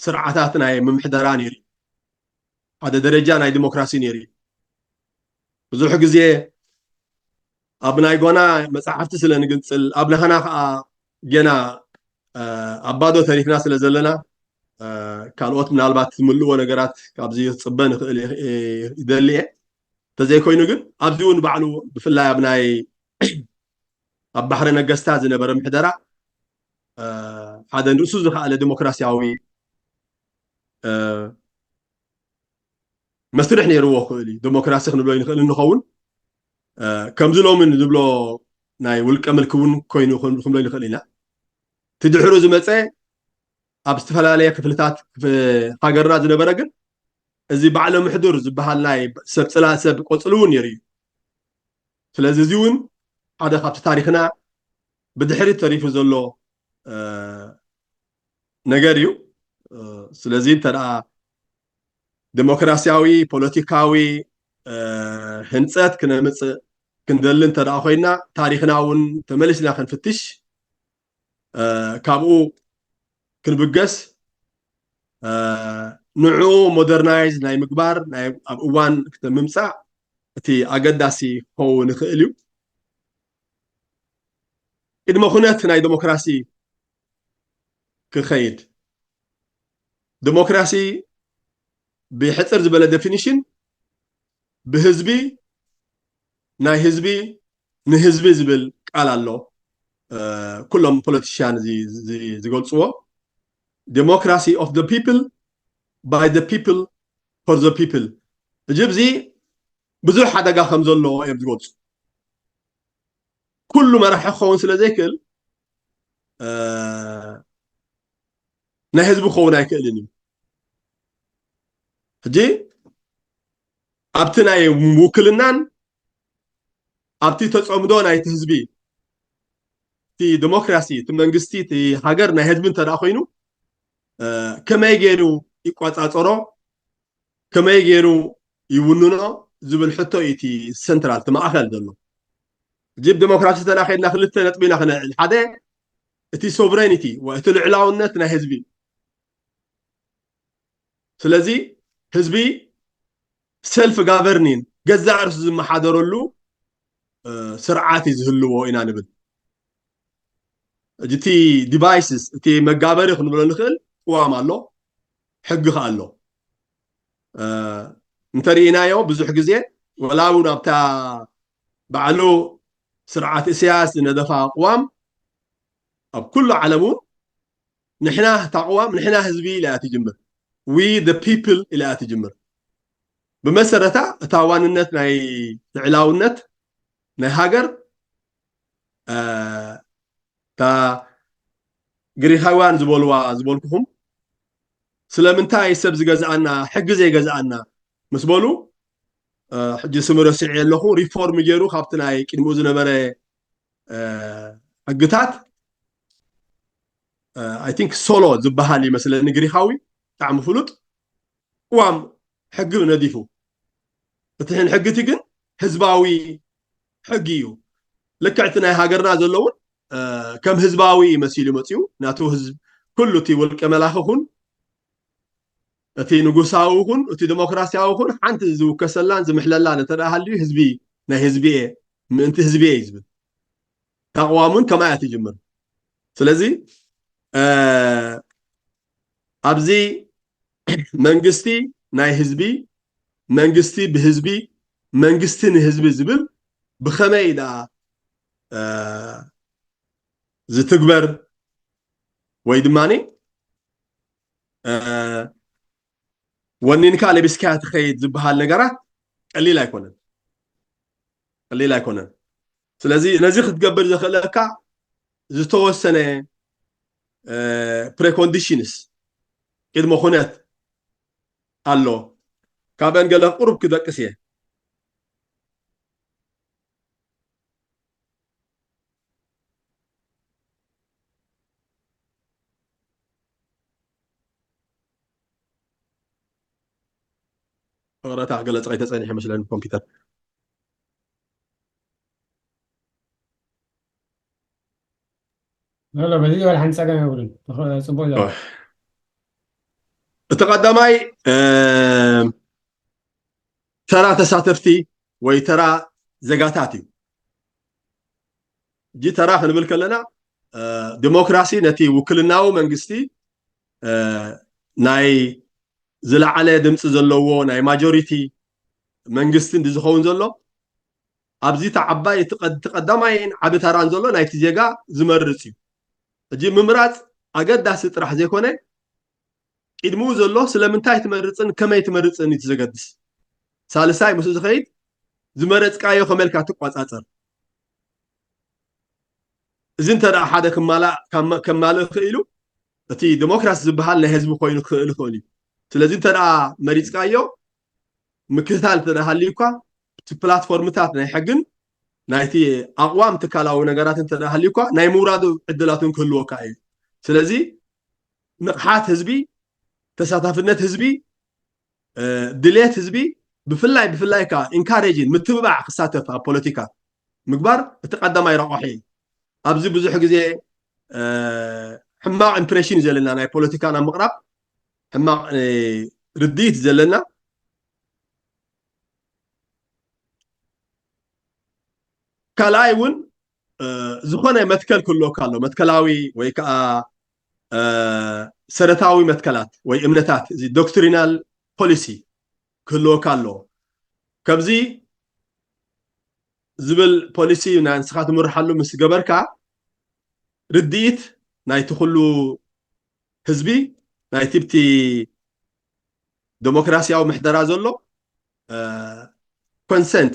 ስርዓታት ናይ ምምሕደራ ነይሩ ሓደ ደረጃ ናይ ዲሞክራሲ ነይሩ ብዙሕ ግዜ ኣብ ናይ ጎና መፅሓፍቲ ስለ ንግንፅል ኣብ ናኸና ከዓ ገና ኣባዶ ታሪክና ስለ ዘለና ካልኦት ምናልባት ዝምልዎ ነገራት ካብዚ ክፅበ ንኽእል ይደሊ እየ ተዘይኮይኑ ግን ኣብዚ እውን ባዕሉ ብፍላይ ኣብ ናይ ኣብ ባሕሪ ነገስታት ዝነበረ ምሕደራ ሓደ ንርእሱ ዝኸኣለ ዲሞክራሲያዊ መስርሕ ነይርዎ ክእል እዩ ዲሞክራሲ ክንብሎ ንኽእል ንኸውን ከምዚ ሎሚ ንብሎ ናይ ውልቀ መልክ እውን ኮይኑ ክንብሎ ንኽእል ኢና እቲ ድሕሩ ዝመፀ ኣብ ዝተፈላለየ ክፍልታት ሃገርና ዝነበረ ግን እዚ ባዕለ ምሕዱር ዝበሃል ናይ ሰብ ፅላ ሰብ ቆፅሉ እውን ነይሩ እዩ ስለዚ እዚ እውን ሓደ ካብቲ ታሪክና ብድሕሪት ተሪፉ ዘሎ ነገር እዩ ስለዚ እንተደኣ ዲሞክራሲያዊ ፖለቲካዊ ህንፀት ክነምፅእ ክንደሊ እንተደኣ ኮይና ታሪክና እውን ተመሊስና ክንፍትሽ ካብኡ ክንብገስ ንዑ ሞደርናይዝ ናይ ምግባር ናይ ኣብ እዋን ምምፃእ እቲ ኣገዳሲ ክኸውን ይኽእል እዩ ቅድመ ኩነት ናይ ዲሞክራሲ ክኸይድ ዲሞክራሲ ብሕፅር ዝበለ ዴፊኒሽን ብህዝቢ ናይ ህዝቢ ንህዝቢ ዝብል ቃል ኣሎ ኩሎም ፖለቲሽያን ዝገልፅዎ democracy of the people by the people for the people እጅብዚ ብዙሕ ሓደጋ ከም ዘለዎ እዮም ዝገልፁ ኩሉ መራሒ ክኸውን ስለ ዘይክእል ናይ ህዝቢ ክኸውን ኣይክእልን እዩ ሕጂ ኣብቲ ናይ ውክልናን ኣብቲ ተፀምዶ ናይቲ ህዝቢ እቲ ዲሞክራሲ እቲ መንግስቲ እቲ ሃገር ናይ ህዝቢ እንተደኣ ኮይኑ ከመይ ገይሩ ይቋፃፀሮ ከመይ ገይሩ ይውንኖ ዝብል ሕቶ እቲ ሰንትራል እቲ ማእኸል ዘሎ ጅብ ዲሞክራሲ ተናኺድና ክልተ ነጥቢ ኢና ክንልዕል ሓደ እቲ ሶቨሬኒቲ እቲ ልዕላውነት ናይ ህዝቢ ስለዚ ህዝቢ ሰልፍ ጋቨርኒን ገዛእ ርእሱ ዝመሓደረሉ ስርዓት ዝህልዎ ኢና ንብል እቲ ዲቫይስስ እቲ መጋበሪ ክንብሎ ንኽእል قوام الله حق الله انترينايو بزح جزء ولا ونبتا بعلو سرعة سياسة ندفع قوام أب كل علمون نحنا تقوام نحنا حزبي لا تجمر we the people لا تجمر بمسرته تاوان النت ناي تعلاو النت ناي هاجر تا ግሪኻውያን ዝበልዋ ዝበልኩኹም ስለምንታይ ሰብ ዝገዝኣና ሕጊ ዘይገዝኣና ምስ በሉ ሕጂ ስምሮ ስዒ ኣለኹ ሪፎርም ገይሩ ካብቲ ናይ ቅድሚኡ ዝነበረ ሕግታት I think ሶሎ ዝበሃል ይመስለኒ ግሪኻዊ ብጣዕሚ ፍሉጥ ቅዋም ሕጊ ነዲፉ እቲ ሕግቲ ግን ህዝባዊ ሕጊ እዩ ልክዕ እቲ ናይ ሃገርና ዘለውን ከም ህዝባዊ መሲሉ መፅኡ ናቱ ህዝብ ኩሉ እቲ ውልቀ መላኽ ይኹን እቲ ንጉሳዊ ይኹን እቲ ዲሞክራሲያዊ ይኹን ሓንቲ ዝውከሰላን ዝምሕለላን እንተደኣ ሃልዩ ህዝቢ ናይ ህዝቢ ምእንቲ ህዝቢ እዩ ዝብል ተቕዋሙን ከማይ እያ ትጅምር ስለዚ ኣብዚ መንግስቲ ናይ ህዝቢ መንግስቲ ብህዝቢ መንግስቲ ንህዝቢ ዝብል ብኸመይ ደኣ ዝትግበር ወይ ድማኒ ወኒንካ ለቢስካ ትኸይድ ዝበሃል ነገራት ቀሊል ኣይኮነን ስለዚ ነዚ ክትገብር ዘኽእለካ ዝተወሰነ ፕሬኮንዲሽንስ ቅድመ ኩነት ኣሎ ካብአን ገለ ቁርብ ክደቅስ እየ فقرات على قلت غير تصنيح مثلا الكمبيوتر
لا بدي ولا حنسجن يقولون صبوا ده
تقدماي ترى تساتفتي ወይ ተራ ዘጋታት እዩ ጂ ተራ ክንብል ከለና ዲሞክራሲ ነቲ ውክልናዊ መንግስቲ ናይ ዝለዓለ ድምፂ ዘለዎ ናይ ማጆሪቲ መንግስቲ ዝኸውን ዘሎ ኣብዚ ተዓባይ ተቀዳማይን ዓብ ተራን ዘሎ ናይቲ ዜጋ ዝመርፅ እዩ እጂ ምምራፅ ኣገዳሲ ጥራሕ ዘይኮነ ቅድሙ ዘሎ ስለምንታይ ትመርፅን ከመይ ትመርፅን እዩ ትዘገድስ ሳልሳይ ምስ ዝኸይድ ዝመረፅካዮ ከመልካ ትቋፃፀር እዚ እንተደኣ ሓደ ከማልእ ክኢሉ እቲ ዲሞክራሲ ዝበሃል ናይ ህዝቢ ኮይኑ ክኽእል እዩ ስለዚ እንተደኣ መሪፅካዮ ምክትታል እንተደኣ ሃልዩካ እቲ ፕላትፎርምታት ናይ ሕግን ናይቲ ኣቕዋም ትካላዊ ነገራት እንተደኣ ሃልዩካ ናይ ምውራዱ ዕድላትን ክህልወካ እዩ ስለዚ ንቕሓት ህዝቢ ተሳታፍነት ህዝቢ ድሌት ህዝቢ ብፍላይ ካ ኢንካሬጅን ምትብባዕ ክሳተፍ ኣብ ፖለቲካ ምግባር እቲ ቀዳማይ ረቑሒ ኣብዚ ብዙሕ ግዜ ሕማቕ ኢምፕሬሽን ዘለና ናይ ፖለቲካ ናብ ምቕራብ ሕማቕ ርድኢት ዘለና ካልኣይ እውን ዝኾነ መትከል ክህልወካ ኣሎ መትከላዊ ወይ ከዓ ሰረታዊ መትከላት ወይ እምነታት እዚ ዶክትሪናል ፖሊሲ ክህልወካ ኣሎ ከምዚ ዝብል ፖሊሲ ናይ ንስኻ ትምርሓሉ ምስ ገበርካ ርድኢት ናይቲ ኩሉ ህዝቢ ናይቲ ብቲ ዲሞክራሲያዊ ምሕደራ ዘሎ ኮንሰንት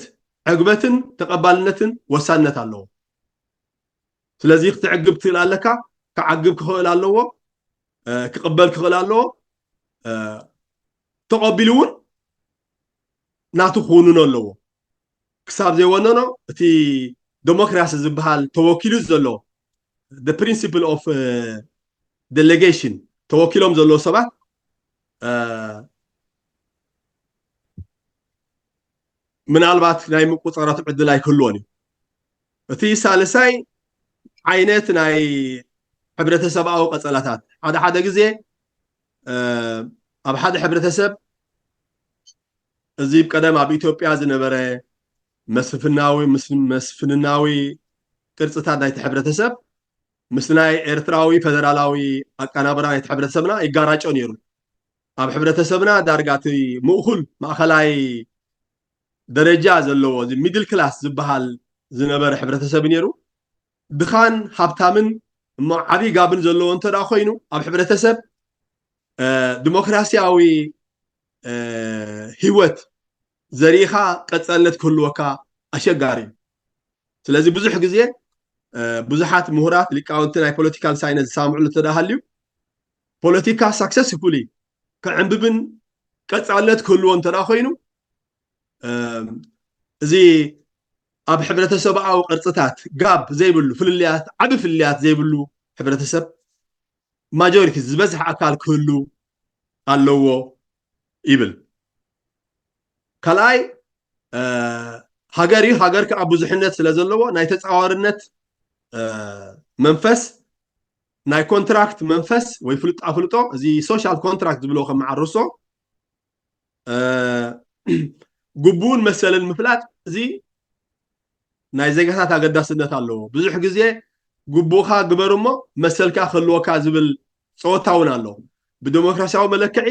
ዕግበትን ተቐባልነትን ወሳንነት ኣለዎ ስለዚ ክትዕግብ ትኽእል ኣለካ ክዓግብ ክኽእል ኣለዎ ክቕበል ክኽእል ኣለዎ ተቐቢሉ እውን ናቱ ክውንኖ ኣለዎ ክሳብ ዘይወነኖ እቲ ዲሞክራሲ ዝበሃል ተወኪሉ ዘሎ the principle of delegation ተወኪሎም ዘለዎ ሰባት ምናልባት ናይ ምቁፅፃራት ዕድል ኣይክህልዎን እዩ እቲ ሳልሳይ ዓይነት ናይ ሕብረተሰባዊ ቀፀላታት ሓደ ግዜ ኣብ ሓደ ሕብረተሰብ እዚ ቀደም ኣብ ኢትዮጵያ ዝነበረ መስፍንናዊ ቅርፅታት ናይቲ ሕብረተሰብ ምስ ናይ ኤርትራዊ ፌደራላዊ ኣቀናብራ ናይቲ ሕብረተሰብና ይጋራጮ ነይሩ ኣብ ሕብረተሰብና ዳርጋ እቲ ምእኹል ማእኸላይ ደረጃ ዘለዎ እዚ ሚድል ክላስ ዝበሃል ዝነበረ ሕብረተሰብ ነይሩ ድኻን ሃብታምን እሞ ዓብይ ጋብን ዘለዎ እንተደኣ ኮይኑ ኣብ ሕብረተሰብ ዲሞክራሲያዊ ህይወት ዘሪኻ ቀፀልነት ክህልወካ ኣሸጋሪ እዩ ስለዚ ብዙሕ ግዜ ብዙሓት ምሁራት ሊቃውንቲ ናይ ፖለቲካል ሳይንስ ዝሳምዑሉ እንተደኣ ሃልዩ ፖለቲካ ሳክሰስፉሊ ክዕንብብን ቀፃልነት ክህልዎ እንተደኣ ኮይኑ እዚ ኣብ ሕብረተሰባዊ ቅርጽታት ጋብ ዘይብሉ ፍልልያት ዓብ ፍልልያት ዘይብሉ ሕብረተሰብ ማጆሪቲ ዝበዝሕ ኣካል ክህሉ ኣለዎ ይብል ካልኣይ ሃገር እዩ ሃገር ከዓ ብዙሕነት ስለ ዘለዎ ናይ ተፃዋርነት መንፈስ ናይ ኮንትራክት መንፈስ ወይ ፍልጣ ፍልጦ እዚ ሶሻል ኮንትራክት ዝብሎ ከም ዓርሶ ግቡን መሰልን ምፍላጥ እዚ ናይ ዜጋታት ኣገዳስነት ኣለዎ ብዙሕ ግዜ ግቡኻ ግበር እሞ መሰልካ ክህልወካ ዝብል ፀወታ እውን ኣሎ ብዲሞክራሲያዊ መለክዒ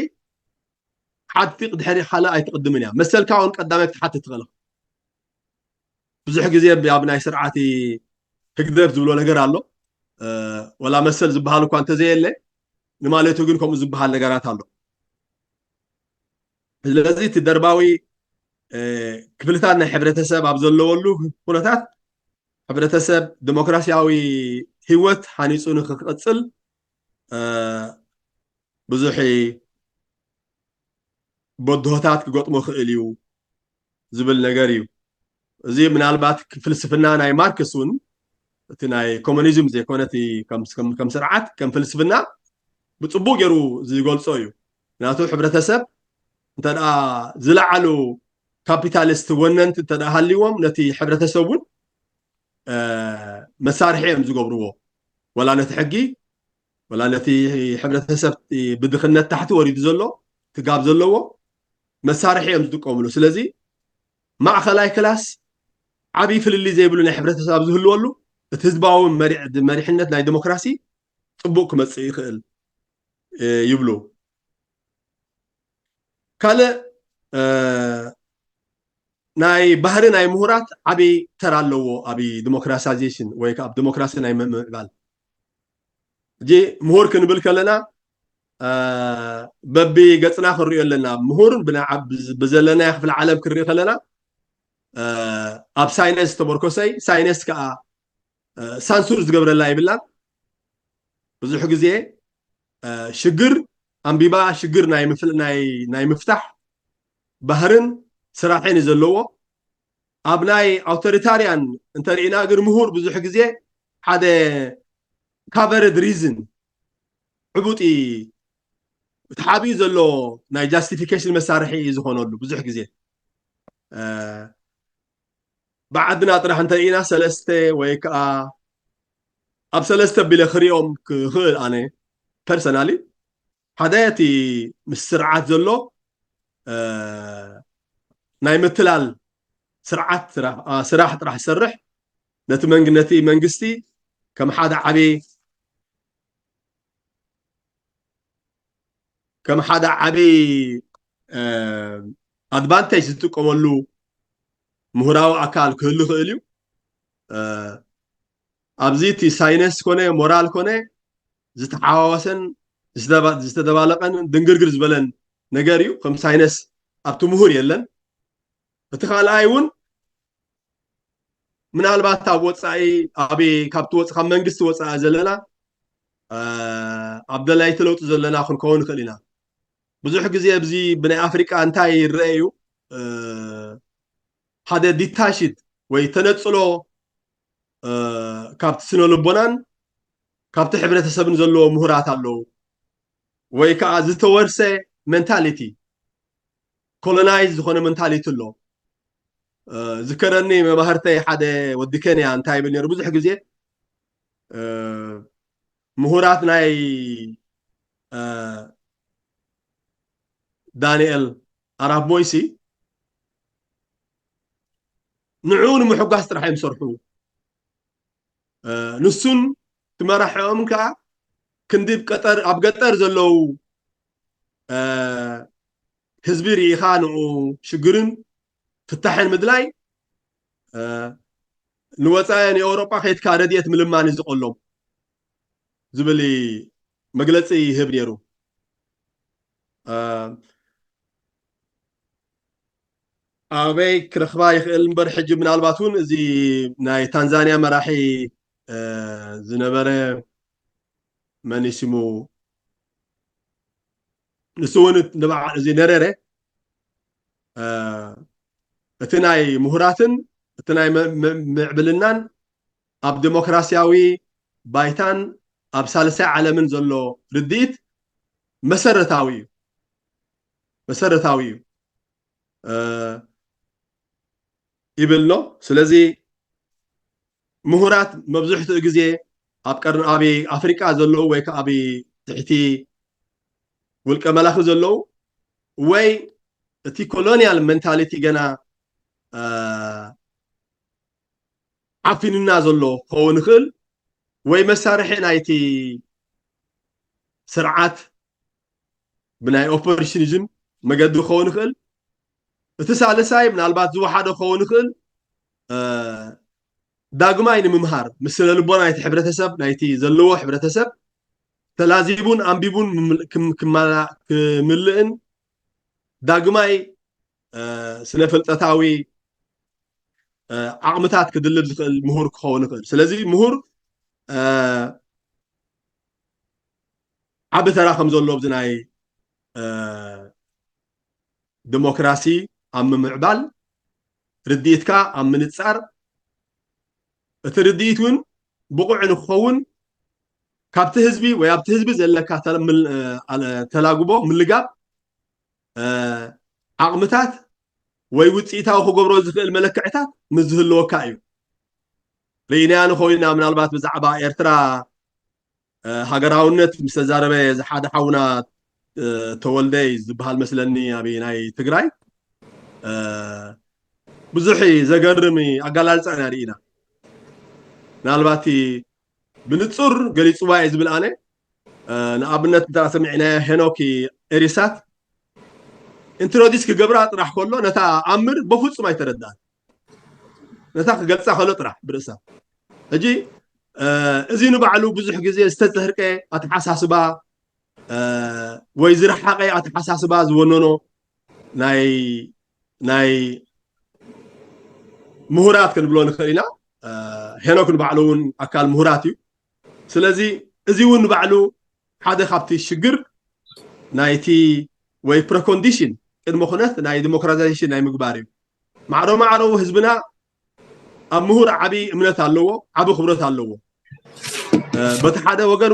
ሓጢቕ ድሕሪ ሓለ ኣይትቅድምን እያ መሰልካ እውን ቀዳማይ ክትሓትት ትኽእል ብዙሕ ግዜ ኣብ ናይ ስርዓት ህግደር ዝብሎ ነገር ኣሎ ወላ መሰል ዝበሃል እኳ እንተዘየለ ንማለቱ ግን ከምኡ ዝበሃል ነገራት ኣሎ ስለዚ እቲ ደርባዊ ክፍልታት ናይ ሕብረተሰብ ኣብ ዘለወሉ ኩነታት ሕብረተሰብ ዲሞክራሲያዊ ህይወት ሃኒፁ ንክቅፅል ብዙሕ በድሆታት ክገጥሞ ክእል እዩ ዝብል ነገር እዩ እዚ ምናልባት ፍልስፍና ናይ ማርክስ እውን እቲ ናይ ኮሙኒዝም ዘይኮነ እቲ ከም ስርዓት ከም ፍልስፍና ብፅቡቅ ገይሩ ዝገልፆ እዩ ምክንያቱ ሕብረተሰብ እንተደኣ ዝለዓሉ ካፒታሊስት ወነንቲ እንተደኣ ሃልይዎም ነቲ ሕብረተሰብ እውን መሳርሒ እዮም ዝገብርዎ ወላ ነቲ ሕጊ ወላ ነቲ ሕብረተሰብ ብድኽነት ታሕቲ ወሪዱ ዘሎ ትጋብ ዘለዎ መሳርሒ እዮም ዝጥቀምሉ ስለዚ ማእኸላይ ክላስ ዓብይ ፍልሊ ዘይብሉ ናይ ሕብረተሰብ ኣብ ዝህልወሉ እቲ ህዝባዊ መሪሕነት ናይ ዲሞክራሲ ፅቡቅ ክመፅእ ይኽእል ይብሉ ካልእ ናይ ባህሪ ናይ ምሁራት ዓብይ ተራ ኣለዎ ኣብ ዲሞክራሳይዜሽን ወይ ከዓ ዲሞክራሲ ናይ ምዕባል እጂ ምሁር ክንብል ከለና በቢ ገፅና ክንሪኦ ኣለና ምሁር ብዘለና ክፍለ ዓለም ክንሪኦ ከለና ኣብ ሳይነስ ተመርኮሰይ ሳይነስ ከዓ ሳንሱር ዝገብረላ ይብላን ብዙሕ ግዜ ሽግር ኣንቢባ ሽግር ናይ ምፍታሕ ባህርን ስራሕን ዘለዎ ኣብ ናይ ኣውቶሪታርያን እንተሪእና ግን ምሁር ብዙሕ ግዜ ሓደ ካቨርድ ሪዝን ዕቡጢ እቲ ሓብዩ ዘሎ ናይ ጃስቲፊኬሽን መሳርሒ ዝኾነሉ ብዙሕ ግዜ بعدنا ጥራሕ እንተሪእና ሰለስተ ወይ ከዓ ኣብ ሰለስተ ቢለ ክሪኦም ክኽእል ኣነ ፐርሰናሊ ሓደ እቲ ምስ ስርዓት ዘሎ ናይ ምትላል ስርዓት ስራሕ ጥራሕ ዝሰርሕ ነቲ መንግስቲ ከም ሓደ ዓብይ ኣድቫንቴጅ ዝጥቀመሉ ምሁራዊ ኣካል ክህሉ ይኽእል እዩ ኣብዚ እቲ ሳይነስ ኮነ ሞራል ኮነ ዝተሓዋወሰን ዝተደባለቐን ድንግርግር ዝበለን ነገር እዩ ከም ሳይነስ ኣብቲ ምሁር የለን እቲ ካልኣይ እውን ምናልባት ኣብ ወፃኢ ካብቲ ካብ መንግስቲ ወፃኢ ዘለና ኣብ ደላይቲ ለውጢ ዘለና ክንከውን ንኽእል ኢና ብዙሕ ግዜ ኣብዚ ብናይ ኣፍሪቃ እንታይ ይረአ እዩ ሓደ ዲታሽድ ወይ ተነፅሎ ካብቲ ስነ ልቦናን ካብቲ ሕብረተሰብን ዘለዎ ምሁራት ኣለዉ ወይ ከዓ ዝተወርሰ ሜንታሊቲ ኮሎናይዝ ዝኾነ ሜንታሊቲ ኣሎ ዝከረኒ መማህርተይ ሓደ ወዲ ኬንያ እንታይ ይብል ነይሩ ብዙሕ ግዜ ምሁራት ናይ ዳንኤል ኣራፕ ሞይሲ ንዑ ንምሕጓስ ጥራሕ እዮም ዝሰርሑ ንሱን ትመራሕኦም ከዓ ክንዲ ኣብ ገጠር ዘለው ህዝቢ ርኢኻ ንዑ ሽግርን ፍታሕን ምድላይ ንወፃኢን የአውሮጳ ከይትካ ረድኤት ምልማን እዩ ዝቆሎም ዝብል መግለፂ ይህብ ነይሩ ኣበይ ክረኽባ ይኽእል እምበር ሕጂ ምናልባት እውን እዚ ናይ ታንዛንያ መራሒ ዝነበረ መን ሽሙ ንሱ እውን ንበዓል እዚ ነረረ እቲ ናይ ምሁራትን تناي معبلنان أب ديمقراسياوي بايتان أب سالسة عالمين زلو رديت مسرتاوي يبلو سلازي مهورات مبزوحة جزء أب قرن أبي أفريقيا زلو ويك أبي تحتي والكملاخ زلو وي تي كولونيال منتاليتي جنا عفيننا زلو هو نخل وي مسارحي نايتي سرعات بناي اوبريشنزم مقد خو نخل تسالساي من البات زو حدا خو نخل داغماي نممهار مثل لبونا نايتي حبرتسب نايتي زلو حبرتسب تلازيبون امبيبون كملئن داغماي سنفلطتاوي عقمتات كدلل زخل مهور خو نخل سلازي مهور عبد تراخم زلو بزناي ديمقراسي ام معبال رديتكا ام منصار اترديتون بقع نخون كابت حزبي ويابت حزبي زلكا تلاغبو ملغاب عقمتات وي وصيتاو خغبرو زخل ملكعتات مزهلوكا ايو لينا نخوينا من البات بزعبا ايرترا هاجراونت مستزاربه زحاد حونا تولدي زبحال مسلني ابي ناي تግራይ ብዙحي زغرمي اقلالصنا رينا نالباتي بنصر قليص واي زبل انا نابنت دا سمعنا هنوكي اريسات انتروديس كغبرا طرح كله نتا امر بفص ما يترداد نتا قلصا خلو طرح برسا اجي ازينو بعلو بزح غزي استزهرقه اتحساسبا ويزر حقي اتحساسبا زونونو ناي مهورات كنبلو نخينا هنوك نبعلون اكال مهوراتي سلازي ازيون بعلو حدا خابتي شجر نايتي وي بريكونديشن المخنث ناي ديمقراطيزيشن ناي مغباري معرو حزبنا امهور عبي امنت اللو عبي خبرت اللو بتحدا وغن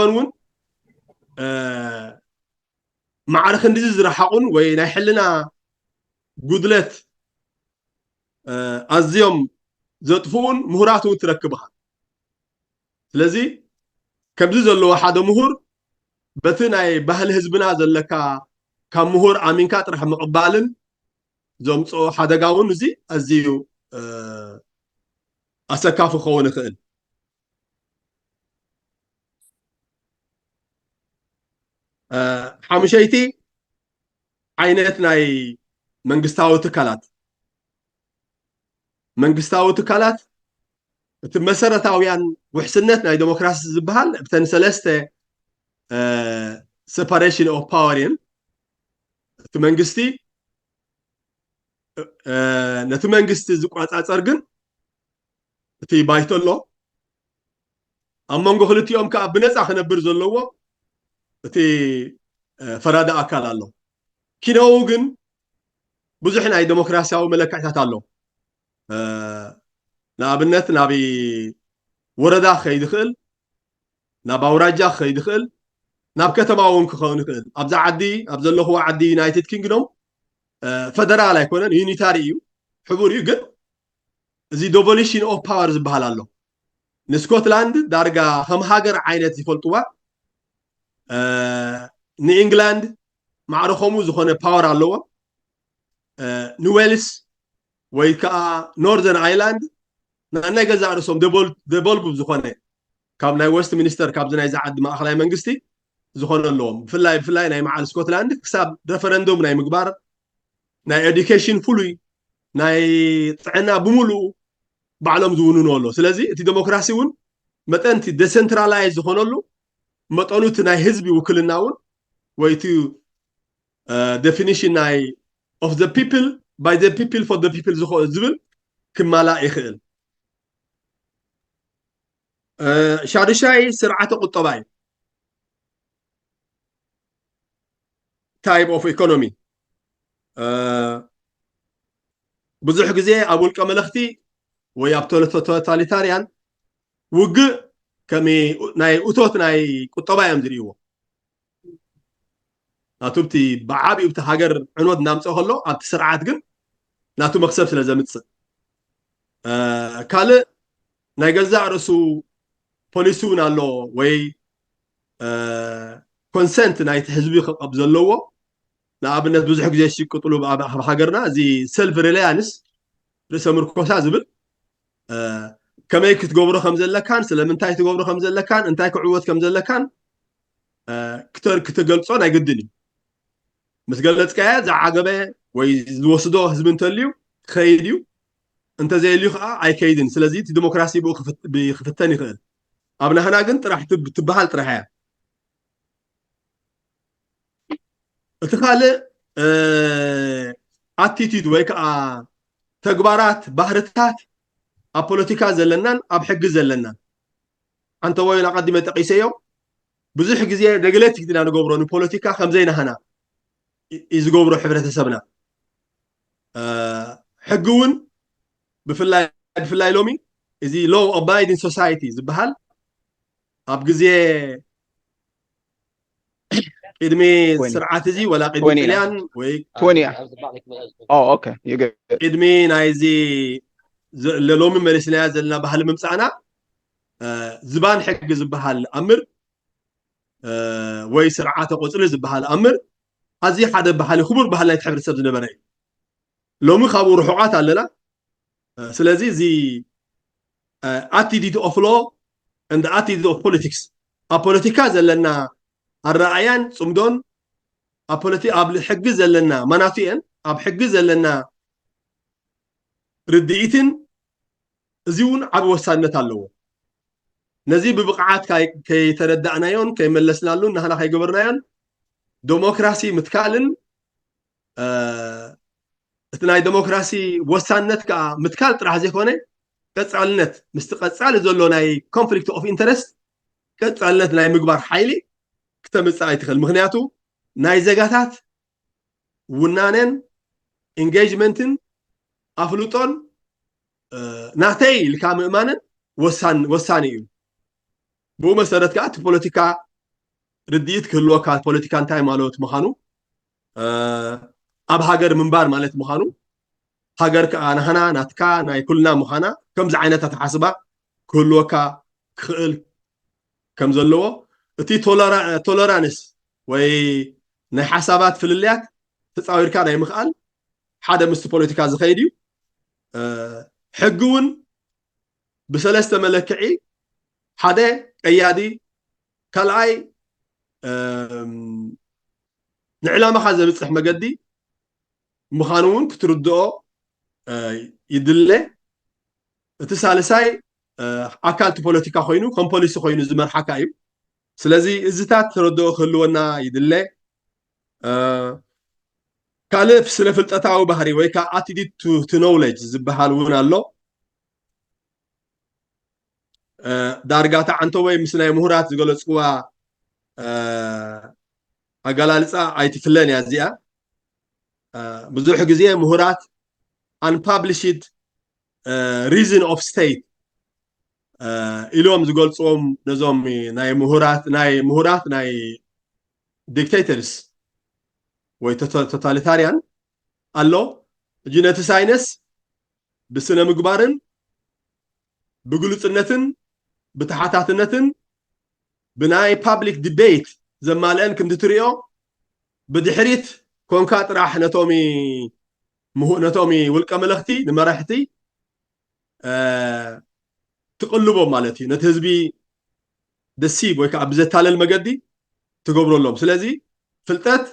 ون معرخ اندي زرحقون وي ناي حلنا غدلت ازيوم زطفون مهوراتو تركبها ስለዚ كبز زلو حدا مهور بتناي بهل حزبنا زلكا كم مهور امينكا طرح مقبالن زمصو حداغاون زي ازيو اسكاف خون خل حمشيتي عينت ناي منغستاو تكالات مسرتاويان وحسنت ناي ديمقراسي زبحال بتن سلسته separation of power in تمنغستي نتمنغستي زقاصاصر ግን እቲ ባይተሎ አመንጎ ክልቲኦም ከ ብነፃ ክነብር ዘለዎ እቲ ፈራዳ አካል አሎ ኪነው ግን ብዙሕ ናይ ዲሞክራሲያዊ መለክዕታት አሎ ንኣብነት ናቢ ወረዳ ከይድ ክእል ናብ ኣውራጃ ከይድ ክእል ናብ ከተማ እውን ክኸውን ይኽእል ኣብዛ ዓዲ ኣብ ዘለኹ ዓዲ ዩናይትድ ኪንግዶም ፈደራል ኣይኮነን ዩኒታሪ እዩ ሕቡር እዩ ግን እዚ ዶቮሉሽን ኦፍ ፓወር ዝበሃል ኣሎ ንስኮትላንድ ዳርጋ ከም ሃገር ዓይነት ይፈልጥዋ ንኢንግላንድ ማዕረኾሙ ዝኾነ ፓወር ኣለዎ ንዌልስ ወይ ከዓ ኖርዘርን ኣይላንድ ናይ ገዛ ርእሶም ደበልቡ ዝኾነ ካብ ናይ ዌስት ሚኒስተር ካብ ናይ ዝዓዲ ማእኸላይ መንግስቲ ዝኾነ ኣለዎም ብፍላይ ናይ መዓል ስኮትላንድ ክሳብ ረፈረንዶም ናይ ምግባር ናይ ኤዱኬሽን ፍሉይ ናይ ጥዕና ብምሉኡ ባዕሎም ዝውንኑ ኣሎ ስለዚ እቲ ዲሞክራሲ እውን መጠንቲ ዴሰንትራላይዝ ዝኾነሉ መጠኑ እቲ ናይ ህዝቢ ውክልና እውን ወይ እቲ ዴፊኒሽን ናይ ኦፍ ዘ ፒፕል ባይ ዘ ፒፕል ፎር ዘ ፒፕል ዝብል ክማላእ ይኽእል ሻድሻይ ስርዓተ ቁጠባ እዩ type of economy ብዙሕ ግዜ ኣብ ውልቀ መለኽቲ ወይ ኣብ ቶታሊታርያን ውግእ ከመይ ናይ እቶት ናይ ቁጠባ እዮም ዝርእይዎ ናቱ እቲ ብዓብዩ እቲ ሃገር ዕንወት እናምፅእ ከሎ ኣብቲ ስርዓት ግን ናቱ መክሰብ ስለ ዘምፅእ ካልእ ናይ ገዛእ ርእሱ ፖሊሲ እውን ኣሎ ወይ ኮንሰንት ናይቲ ህዝቢ ክቐብ ዘለዎ ንኣብነት ብዙሕ ግዜ ዝሽቅጥሉ ኣብ ሃገርና እዚ ሰልፍ ሪላያንስ ርእሰ ምርኮሳ ዝብል ከመይ ክትገብሮ ከም ዘለካን ስለምንታይ ትገብሮ ከም ዘለካን እንታይ ክዕወት ከም ዘለካን ክትገልፆን ኣይግድን እዩ ምስ ገለፅካየ ዝዓገበ ወይ ዝወስዶ ህዝቢ እንተልዩ ክኸይድ እዩ እንተዘይልዩ ከዓ ኣይከይድን ስለዚ እቲ ዲሞክራሲ ብኡ ክፍተን ይኽእል ኣብ ናህና ግን ጥራሕ ትበሃል ጥራሕ እያ እቲ ካልእ ኣቲቲድ ወይ ከዓ ተግባራት ባህርታት ኣብ ፖለቲካ ዘለናን ኣብ ሕጊ ዘለናን ኣንተ ወይ ናቀዲመ ጠቂሰዮ ብዙሕ ግዜ ነግሌክት ኢና ንገብሮ ንፖለቲካ ከምዘይናህና እዩ ዝገብሮ ሕብረተሰብና ሕጊ እውን ብፍላይ ሎሚ እዚ ሎው ኣባይዲንግ ሶሳይቲ ዝበሃል ኣብ ግዜ ቅድሚ ስርዓት እዚ ወላ ቅድሚ ጥልያን ወይ
20
ቅድሚ ናይዚ ሎሚ መለስናያ ዘለና ባህሊ ምምፃእና ዝባን ሕጊ ዝበሃል ኣምር ወይ ስርዓተ ቆፅሊ ዝበሃል ኣምር ኣዝዩ ሓደ ባህሊ ክቡር ባህሊ ናይቲ ሕብረተሰብ ዝነበረ እዩ ሎሚ ካብኡ ርሑቃት ኣለና ስለዚ እዚ attitude of law and the attitude of politics ኣብ ፖለቲካ ዘለና ኣረኣያን ፅምዶን ኣብ ሕጊ ዘለና መናትኡን ኣብ ሕጊ ዘለና ርድኢትን እዚ እውን ዓብ ወሳንነት ኣለዎ ነዚ ብብቕዓት ከይተረዳእናዮን ከይመለስናሉን ናህና ከይገበርናዮን ዲሞክራሲ ምትካልን እቲ ናይ ዲሞክራሲ ወሳንነት ከዓ ምትካል ጥራሕ ዘይኮነ ቀፃልነት ምስቲ ቀፃሊ ዘሎ ናይ ኮንፍሊክት ኦፍ ኢንተረስት ቀፃልነት ናይ ምግባር ሓይሊ ክተምፅእ ኣይትኽእል ምክንያቱ ናይ ዘጋታት ውናነን ኢንጌጅመንትን ኣፍልጦን ናተይ ኢልካ ምእማንን ወሳኒ እዩ ብኡ መሰረት ከዓ እቲ ፖለቲካ ርድኢት ክህልወካ ፖለቲካ እንታይ ማለት ምዃኑ ኣብ ሃገር ምንባር ማለት ምዃኑ ሃገር ከዓ ናህና ናትካ ናይ ኩልና ምዃና ከምዚ ዓይነት ኣተሓስባ ክህልወካ ክኽእል ከም ዘለዎ እቲ ቶለራንስ ወይ ናይ ሓሳባት ፍልልያት ተፃዊርካ ናይ ምኽኣል ሓደ ምስቲ ፖለቲካ ዝኸይድ እዩ ሕጊ እውን ብሰለስተ መለክዒ ሓደ ቀያዲ ካልኣይ ንዕላማኻ ዘብፅሕ መገዲ ምዃኑ እውን ክትርድኦ ይድለ እቲ ሳልሳይ ኣካልቲ ፖለቲካ ኮይኑ ከም ፖሊሲ ኮይኑ ዝመርሓካ እዩ ስለዚ እዚታት ትረድኦ ክህልወና ይድለ ካልእ ስለ ፍልጠታዊ ባህሪ ወይ ከዓ attitude to knowledge ዝበሃል እውን ኣሎ ዳርጋታ ዓንቶ ወይ ምስ ናይ ምሁራት ዝገለፅዋ ኣገላልፃ ኣይትፍለን እያ እዚኣ ብዙሕ ግዜ ምሁራት unpublished reason of state ኢሎም ዝገልፅዎም ነዞም ናይ ምሁራት ናይ ዲክቴተርስ ወይ ቶታሊታርያን ኣሎ እጂ ነቲ ሳይነስ ብስነ ምግባርን ብግሉፅነትን ብተሓታትነትን ብናይ ፓብሊክ ዲቤት ዘማልአን ከምቲ ትሪኦ ብድሕሪት ኮንካ ጥራሕ ነቶሚ ውልቀ መለኽቲ ንመራሕቲ ትቕልቦም ማለት እዩ ነቲ ህዝቢ ደሲብ ወይ ከዓ ብዘታለል መገዲ ትገብረሎም ስለዚ ፍልጠት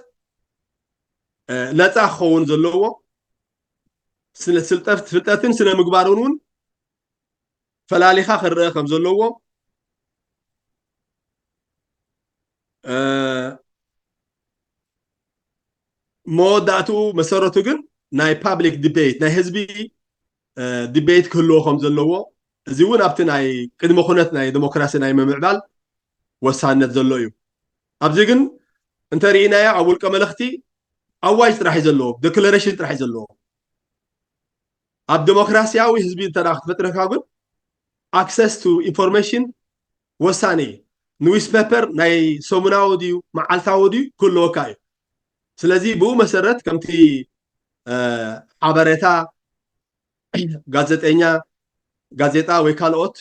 ነፃ ክኸውን ዘለዎ ፍልጠትን ስነ ምግባርን እውን ፈላሊኻ ክርአ ከም ዘለዎ መወዳእትኡ መሰረቱ ግን ናይ ፓብሊክ ዲቤት ናይ ህዝቢ ዲቤት ክህልዎ ከም ዘለዎ እዚ እውን ኣብቲ ናይ ቅድመ ኩነት ናይ ዲሞክራሲ ናይ ምምዕባል ወሳንነት ዘሎ እዩ ኣብዚ ግን እንተሪእናዮ ኣብ ውልቀ መለኽቲ ኣዋጅ ጥራሕ እዩ ዘለዎ ዴክለሬሽን ጥራሕ እዩ ዘለዎ ኣብ ዲሞክራሲያዊ ህዝቢ እንተዳ ክትፈጥረካ ግን ኣክሰስ ቱ ኢንፎርሜሽን ወሳኒ ኒውስ ፔፐር ናይ ሰሙናዊ ድዩ መዓልታዊ ድዩ ክህልወካ እዩ ስለዚ ብኡ መሰረት ከምቲ ሓበሬታ ጋዜጠኛ ጋዜጣ ወይ ካልኦት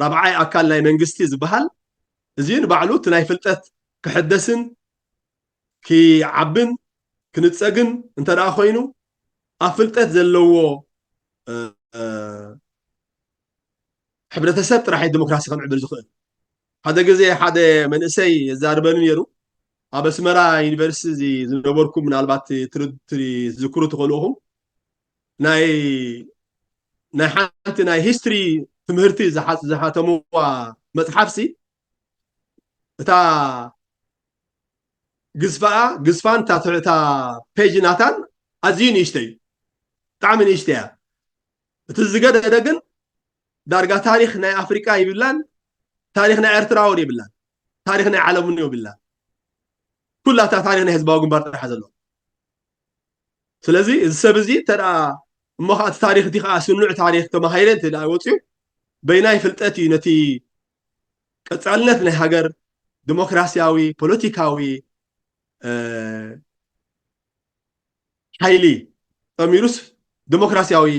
ራብዓይ ኣካል ናይ መንግስቲ ዝበሃል እዚ ንባዕሉ እቲ ናይ ፍልጠት ክሕደስን ክዓብን ክንፀግን እንተዳ ኮይኑ ኣብ ፍልጠት ዘለዎ ሕብረተሰብ ጥራሕ ዲሞክራሲ ከምዕብል ዝኽእል ሓደ ግዜ ሓደ መንእሰይ የዛርበኒ ነይሩ ኣብ ኣስመራ ዩኒቨርሲቲ ዝነበርኩም ምናልባት ትዝክሩ ትኽእሉ ኢኹም ናይ ሓንቲ ናይ ሂስትሪ ትምህርቲ ዝሓተምዋ መፅሓፍሲ እታ ግዝፋን እታ ፔጅ ናታን ኣዝዩ ንእሽተይ እዩ ብጣዕሚ ንእሽተይ እያ እቲ ዝገደደ ግን ዳርጋ ታሪክ ናይ ኣፍሪቃ ይብላን ታሪክ ናይ ኤርትራ እውን ይብላን ታሪክ ናይ ዓለም እውን ይብላን ኩላታ ታሪክ ናይ ህዝባዊ ግንባር ጥራሕ ዘሎ ስለዚ እዚ ሰብ እዚ ተዳ እሞ ከዓ እቲ ታሪክ እቲ ከዓ ስኑዕ ታሪክ ተማሂረ እንተዳ ወፅዩ በይናይ ፍልጠት እዩ ነቲ ቀፃልነት ናይ ሃገር ዲሞክራሲያዊ ፖለቲካዊ ሓይሊ ጠሚሩስ ዲሞክራሲያዊ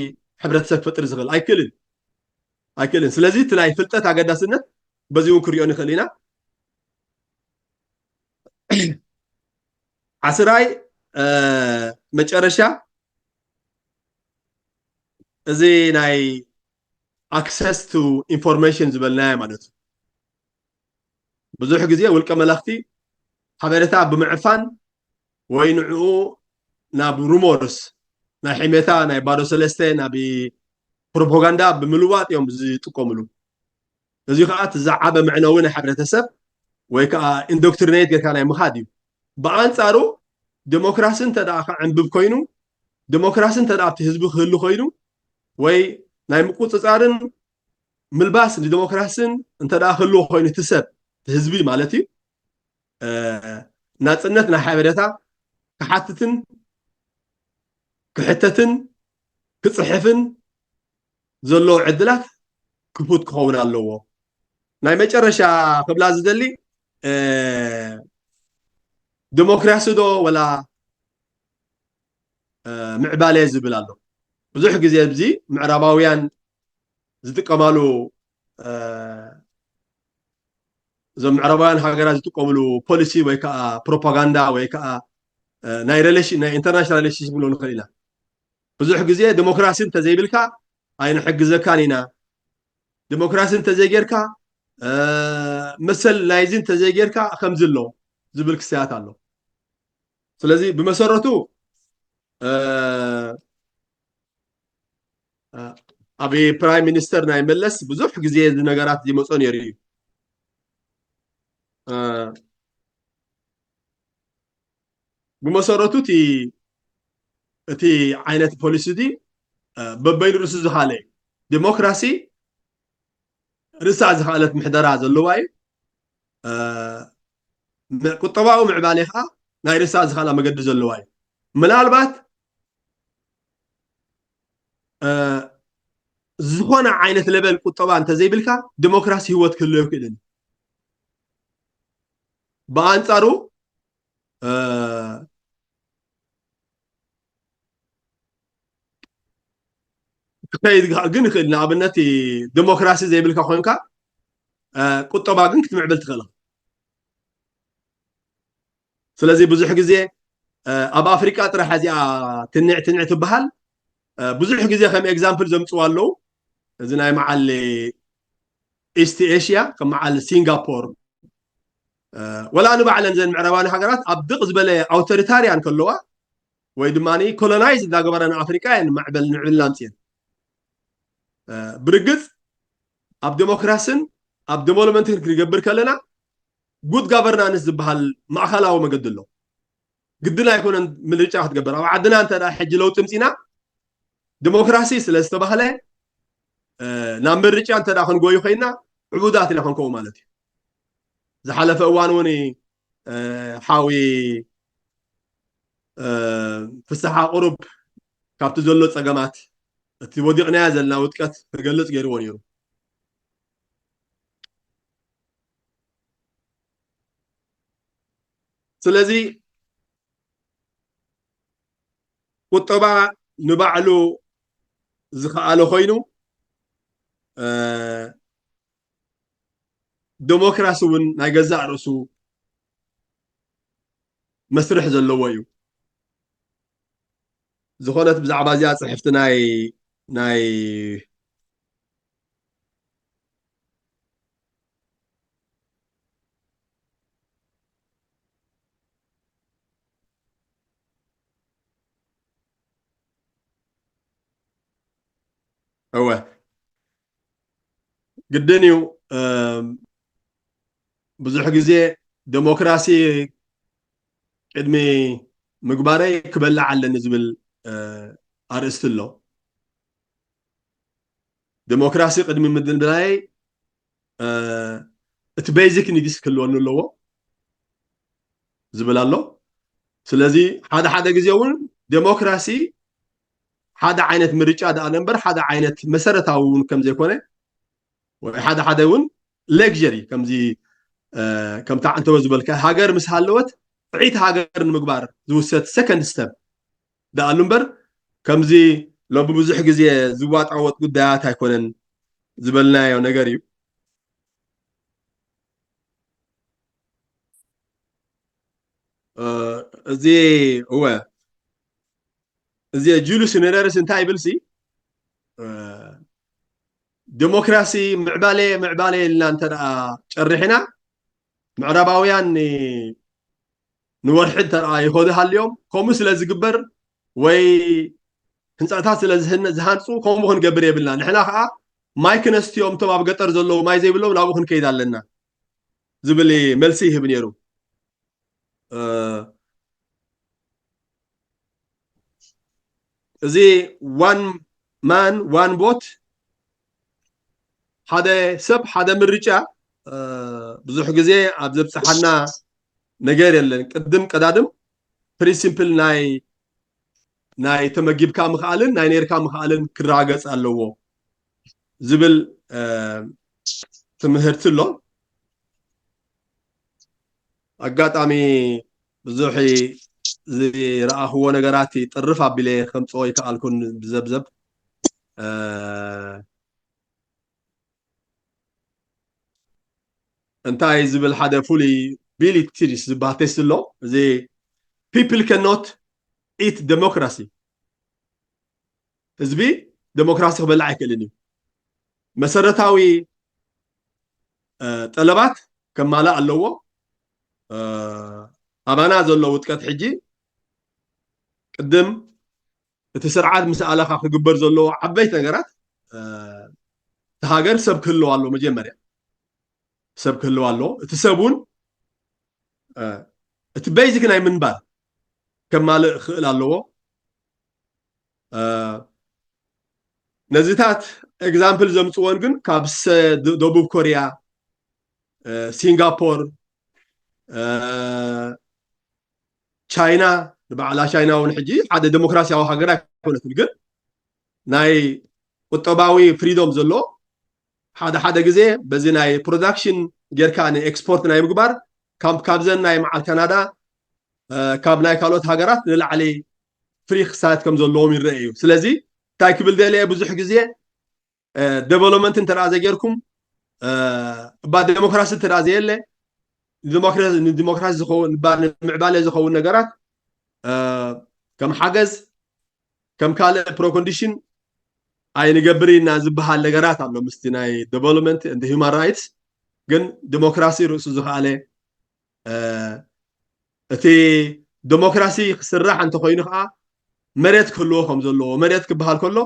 ሕብረተሰብ ክፈጥር ዝኽእል ኣይክእልን ስለዚ እቲ ናይ ፍልጠት ኣገዳስነት በዚ እውን ክሪኦ ንኽእል ኢና ዓስራይ መጨረሻ እዚ ናይ ኣክሰስ ቱ ኢንፎርሜሽን ዝበልናዮ ማለት እዩ ብዙሕ ግዜ ውልቀ መላኽቲ ሓበሬታ ብምዕፋን ወይ ንዕኡ ናብ ሩሞርስ ናይ ሕሜታ ናይ ባዶ ሰለስተ ናብ ፕሮፓጋንዳ ብምልዋጥ እዮም ዝጥቀምሉ እዚ ከዓ ትዛዓበ መዕነዊ ናይ ሕብረተሰብ ወይ ከዓ ኢንዶክትሪኔት ጌርካ ናይ ምኻድ እዩ ብኣንፃሩ ዲሞክራሲ እንተዳ ከዕንብብ ኮይኑ ዲሞክራሲ እንተዳ ኣብቲ ህዝቢ ክህሉ ኮይኑ ወይ ናይ ምቁፅፃርን ምልባስ ንዲሞክራሲን እንተዳ ክህልዎ ኮይኑ እቲ ሰብ እቲ ህዝቢ ማለት እዩ ናፅነት ናይ ሓበሬታ ክሓትትን ክሕተትን ክፅሕፍን ዘለዎ ዕድላት ክፉት ክኸውን ኣለዎ ናይ መጨረሻ ክብላ ዝደሊ ዲሞክራሲ ዶ ወላ ምዕባለ ዝብል ኣሎ ብዙሕ ግዜ እዚ ምዕራባውያን ዝጥቀማሉ እዞም ምዕራባውያን ሃገራት ዝጥቀምሉ ፖሊሲ ወይ ከዓ ፕሮፓጋንዳ ወይ ከዓ ናይ ኢንተርናሽናል ሪሌሽንሽፕ ንብሎ ንኽእል ኢና ብዙሕ ግዜ ዲሞክራሲ እንተዘይብልካ ኣይንሕግዘካን ኢና ዲሞክራሲ እንተዘይጌርካ መሰል ናይዚ እንተዘይጌርካ ከምዚ ኣሎ ዝብል ክስያት ኣሎ ስለዚ ብመሰረቱ ኣብ ፕራይም ሚኒስተር ናይ መለስ ብዙሕ ግዜ እዚ ነገራት ዝመፆ ነይሩ እዩ ብመሰረቱ እቲ ዓይነት ፖሊሲ እዚ በበይኑ ርእሱ ዝኻለ ዲሞክራሲ ርእሳ ዝኻለት ምሕደራ ዘለዋ እዩ ቁጠባዊ ምዕባለ ከዓ ናይ ርእሳ ዝኻላ መገዲ ዘለዋ እዩ ምናልባት ዝኾነ ዓይነት ለበል ቁጠባ እንተዘይብልካ ዲሞክራሲ ሂወት ክህልዎ ይክእልን ብኣንፃሩ ግን ይኽእል ንኣብነት ዲሞክራሲ ዘይብልካ ኮይንካ ቁጠባ ግን ክትምዕብል ትኽእል ስለዚ ብዙሕ ግዜ ኣብ ኣፍሪቃ ጥራሕ እዚኣ ትንዕ ትበሃል ብዙሕ ግዜ ከም ኤግዛምፕል ዘምፅዋ ኣለዉ እዚ ናይ መዓል ኢስት ኤሽያ ከም መዓል ሲንጋፖር ወላ ንባዕለን ዘን ምዕራባውያን ሃገራት ኣብ ድቕ ዝበለ ኣውቶሪታርያን ከለዋ ወይ ድማኒ ኮሎናይዝ እንዳገበረ ንኣፍሪቃ ንዕብል ኣምፅየን ብርግፅ ኣብ ዲሞክራሲን ኣብ ዴቨሎፕመንትን ክንገብር ከለና ጉድ ጋቨርናንስ ዝበሃል ማእኸላዊ መገዲ ኣሎ ግድን ኣይኮነን ምርጫ ክትገብር ኣብ ዓድና እንተዳ ሕጂ ለውጢ ምፂና ዲሞክራሲ ስለ ዝተባህለ ናብ ምርጫ እንተዳ ክንጎዩ ኮይና ዕቡዳት ኢና ክንከው ማለት እዩ ዝሓለፈ እዋን እውን ሓዊ ፍስሓ ቁሩብ ካብቲ ዘሎ ፀገማት እቲ ወዲቕናያ ዘለና ውጥቀት ክገልጽ ገይርዎ ነይሩ ስለዚ ቁጠባ ንባዕሉ ዝኸኣለ ኮይኑ ዲሞክራሲ እውን ናይ ገዛእ ርእሱ መስርሕ ዘለዎ እዩ ዝኾነት ብዛዕባ እዚኣ ፅሕፍቲ ናይ እወ ግድን እዩ ብዙሕ ግዜ ዲሞክራሲ ቅድሚ ምግባረይ ክበላዕ ኣለኒ ዝብል ኣርእስቲ ኣሎ ዲሞክራሲ ቅድሚ ምድላይ እቲ ቤዚክ ኒድስ ክህልወኒ ኣለዎ ዝብል ኣሎ ስለዚ ሓደ ግዜ እውን ዲሞክራሲ ሓደ ዓይነት ምርጫ ዳኣ ነበር ሓደ ዓይነት መሰረታዊ እውን ከም ዘይኮነ ወይ ሓደ እውን ሌክዠሪ ከምዚ ከምታ እንተወ ዝበልካ ሃገር ምስ ሃለወት ጥዒት ሃገር ንምግባር ዝውሰድ ሰከንድ ስተፕ ዳኣ ነበር ከምዚ ሎ ብዙሕ ግዜ ዝዋጣወጥ ጉዳያት ኣይኮነን ዝበልናዮ ነገር እዩ እዚ እወ እዚ ጁልስ ኔረርስ እንታይ ይብልሲ ዲሞክራሲ ምዕባለ ኢልና እንተደኣ ጨሪሕና ምዕራባውያን ንወርሒ እንተደኣ ይኸዱ ሃልዮም ከምኡ ስለ ዝግበር ወይ ህንፃታት ስለ ዝሃንፁ ከምኡ ክንገብር የብልና ንሕና ከዓ ማይ ክነስትዮም እቶም ኣብ ገጠር ዘለዉ ማይ ዘይብሎም ናብኡ ክንከይድ ኣለና ዝብል መልሲ ይህብ ነይሩ እዚ ዋን ማን ዋን ቦት ሓደ ሰብ ሓደ ምርጫ ብዙሕ ግዜ ኣብ ዘብፅሓና ነገር የለን ቅድም ቀዳድም ፕሪንሲፕል ናይ ተመጊብካ ምኽኣልን ናይ ነርካ ምኽኣልን ክረጋገፅ ኣለዎ ዝብል ትምህርቲ ኣሎ ኣጋጣሚ ብዙሕ ዝረኣኽዎ ነገራት ጥርፍ ኣቢለ ከምፅኦ ይከኣልኩን ብዘብዘብ እንታይ ዝብል ሓደ ፍሉይ ቢሊ ትሪስ ዝበሃል ቴስት ኣሎ እዚ people cannot eat democracy ህዝቢ ዲሞክራሲ ክበልዕ ኣይክእልን እዩ መሰረታዊ ጠለባት ከማልእ ኣለዎ ኣባና ዘሎ ውጥቀት ሕጂ ቅድም እቲ ስርዓት ምስ ኣለኻ ክግበር ዘለዎ ዓበይቲ ነገራት እቲ ሃገር ሰብ ክህልዎ ኣሎ መጀመርያ ሰብ ክህልዎ ኣሎ እቲ ሰብ እውን እቲ ቤዚክ ናይ ምንባር ከማልእ ክእል ኣለዎ ነዚታት ኤግዛምፕል ዘምፅዎን ግን ካብ ደቡብ ኮርያ ሲንጋፖር ቻይና ንባዕላ ቻይና እውን ሕጂ ሓደ ዲሞክራሲያዊ ሃገር ኣይኮነትን ግን ናይ ቁጠባዊ ፍሪዶም ዘሎ ሓደ ግዜ በዚ ናይ ፕሮዳክሽን ጌርካ ንኤክስፖርት ናይ ምግባር ካብዘን ናይ መዓል ካናዳ ካብ ናይ ካልኦት ሃገራት ንላዕሊ ፍሪ ክሳት ከም ዘለዎም ይረአ እዩ ስለዚ እንታይ ክብል ደልየ ብዙሕ ግዜ ዴቨሎፕመንት እንተደኣ ዘጌርኩም እባ ዴሞክራሲ እንተደኣ ዘየለ ዲሞክራሲ ዝኸውን ንምዕባለ ዝኸውን ነገራት ከም ሓገዝ ከም ካልእ ፕሮኮንዲሽን ኣይንገብር ኢና ዝበሃል ነገራት ኣሎ ምስቲ ናይ ዴቨሎፕመንት እንደ ሂውማን ራይትስ ግን ዲሞክራሲ ርእሱ ዝኸኣለ እቲ ዲሞክራሲ ክስራሕ እንተኮይኑ ከዓ መሬት ክህልዎ ከም ዘለዎ መሬት ክበሃል ከሎ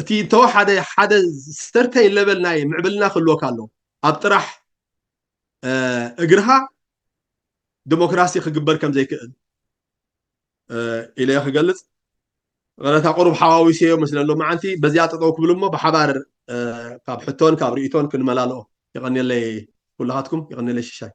እቲ እንተወ ሓደ ሰርተይ ለበል ናይ ምዕብልና ክህልወካ ኣሎ ኣብ ጥራሕ እግርኻ ዲሞክራሲ ክግበር ከም ዘይክእል ኢለ ክገልጽ غلطا قرب حواويسيو مثلا لو معنتي بزيا تطو كبلمو بحبار كاب حتون كاب ريتون كنملالو يغني لي كلهاتكم يغني لي شيشاي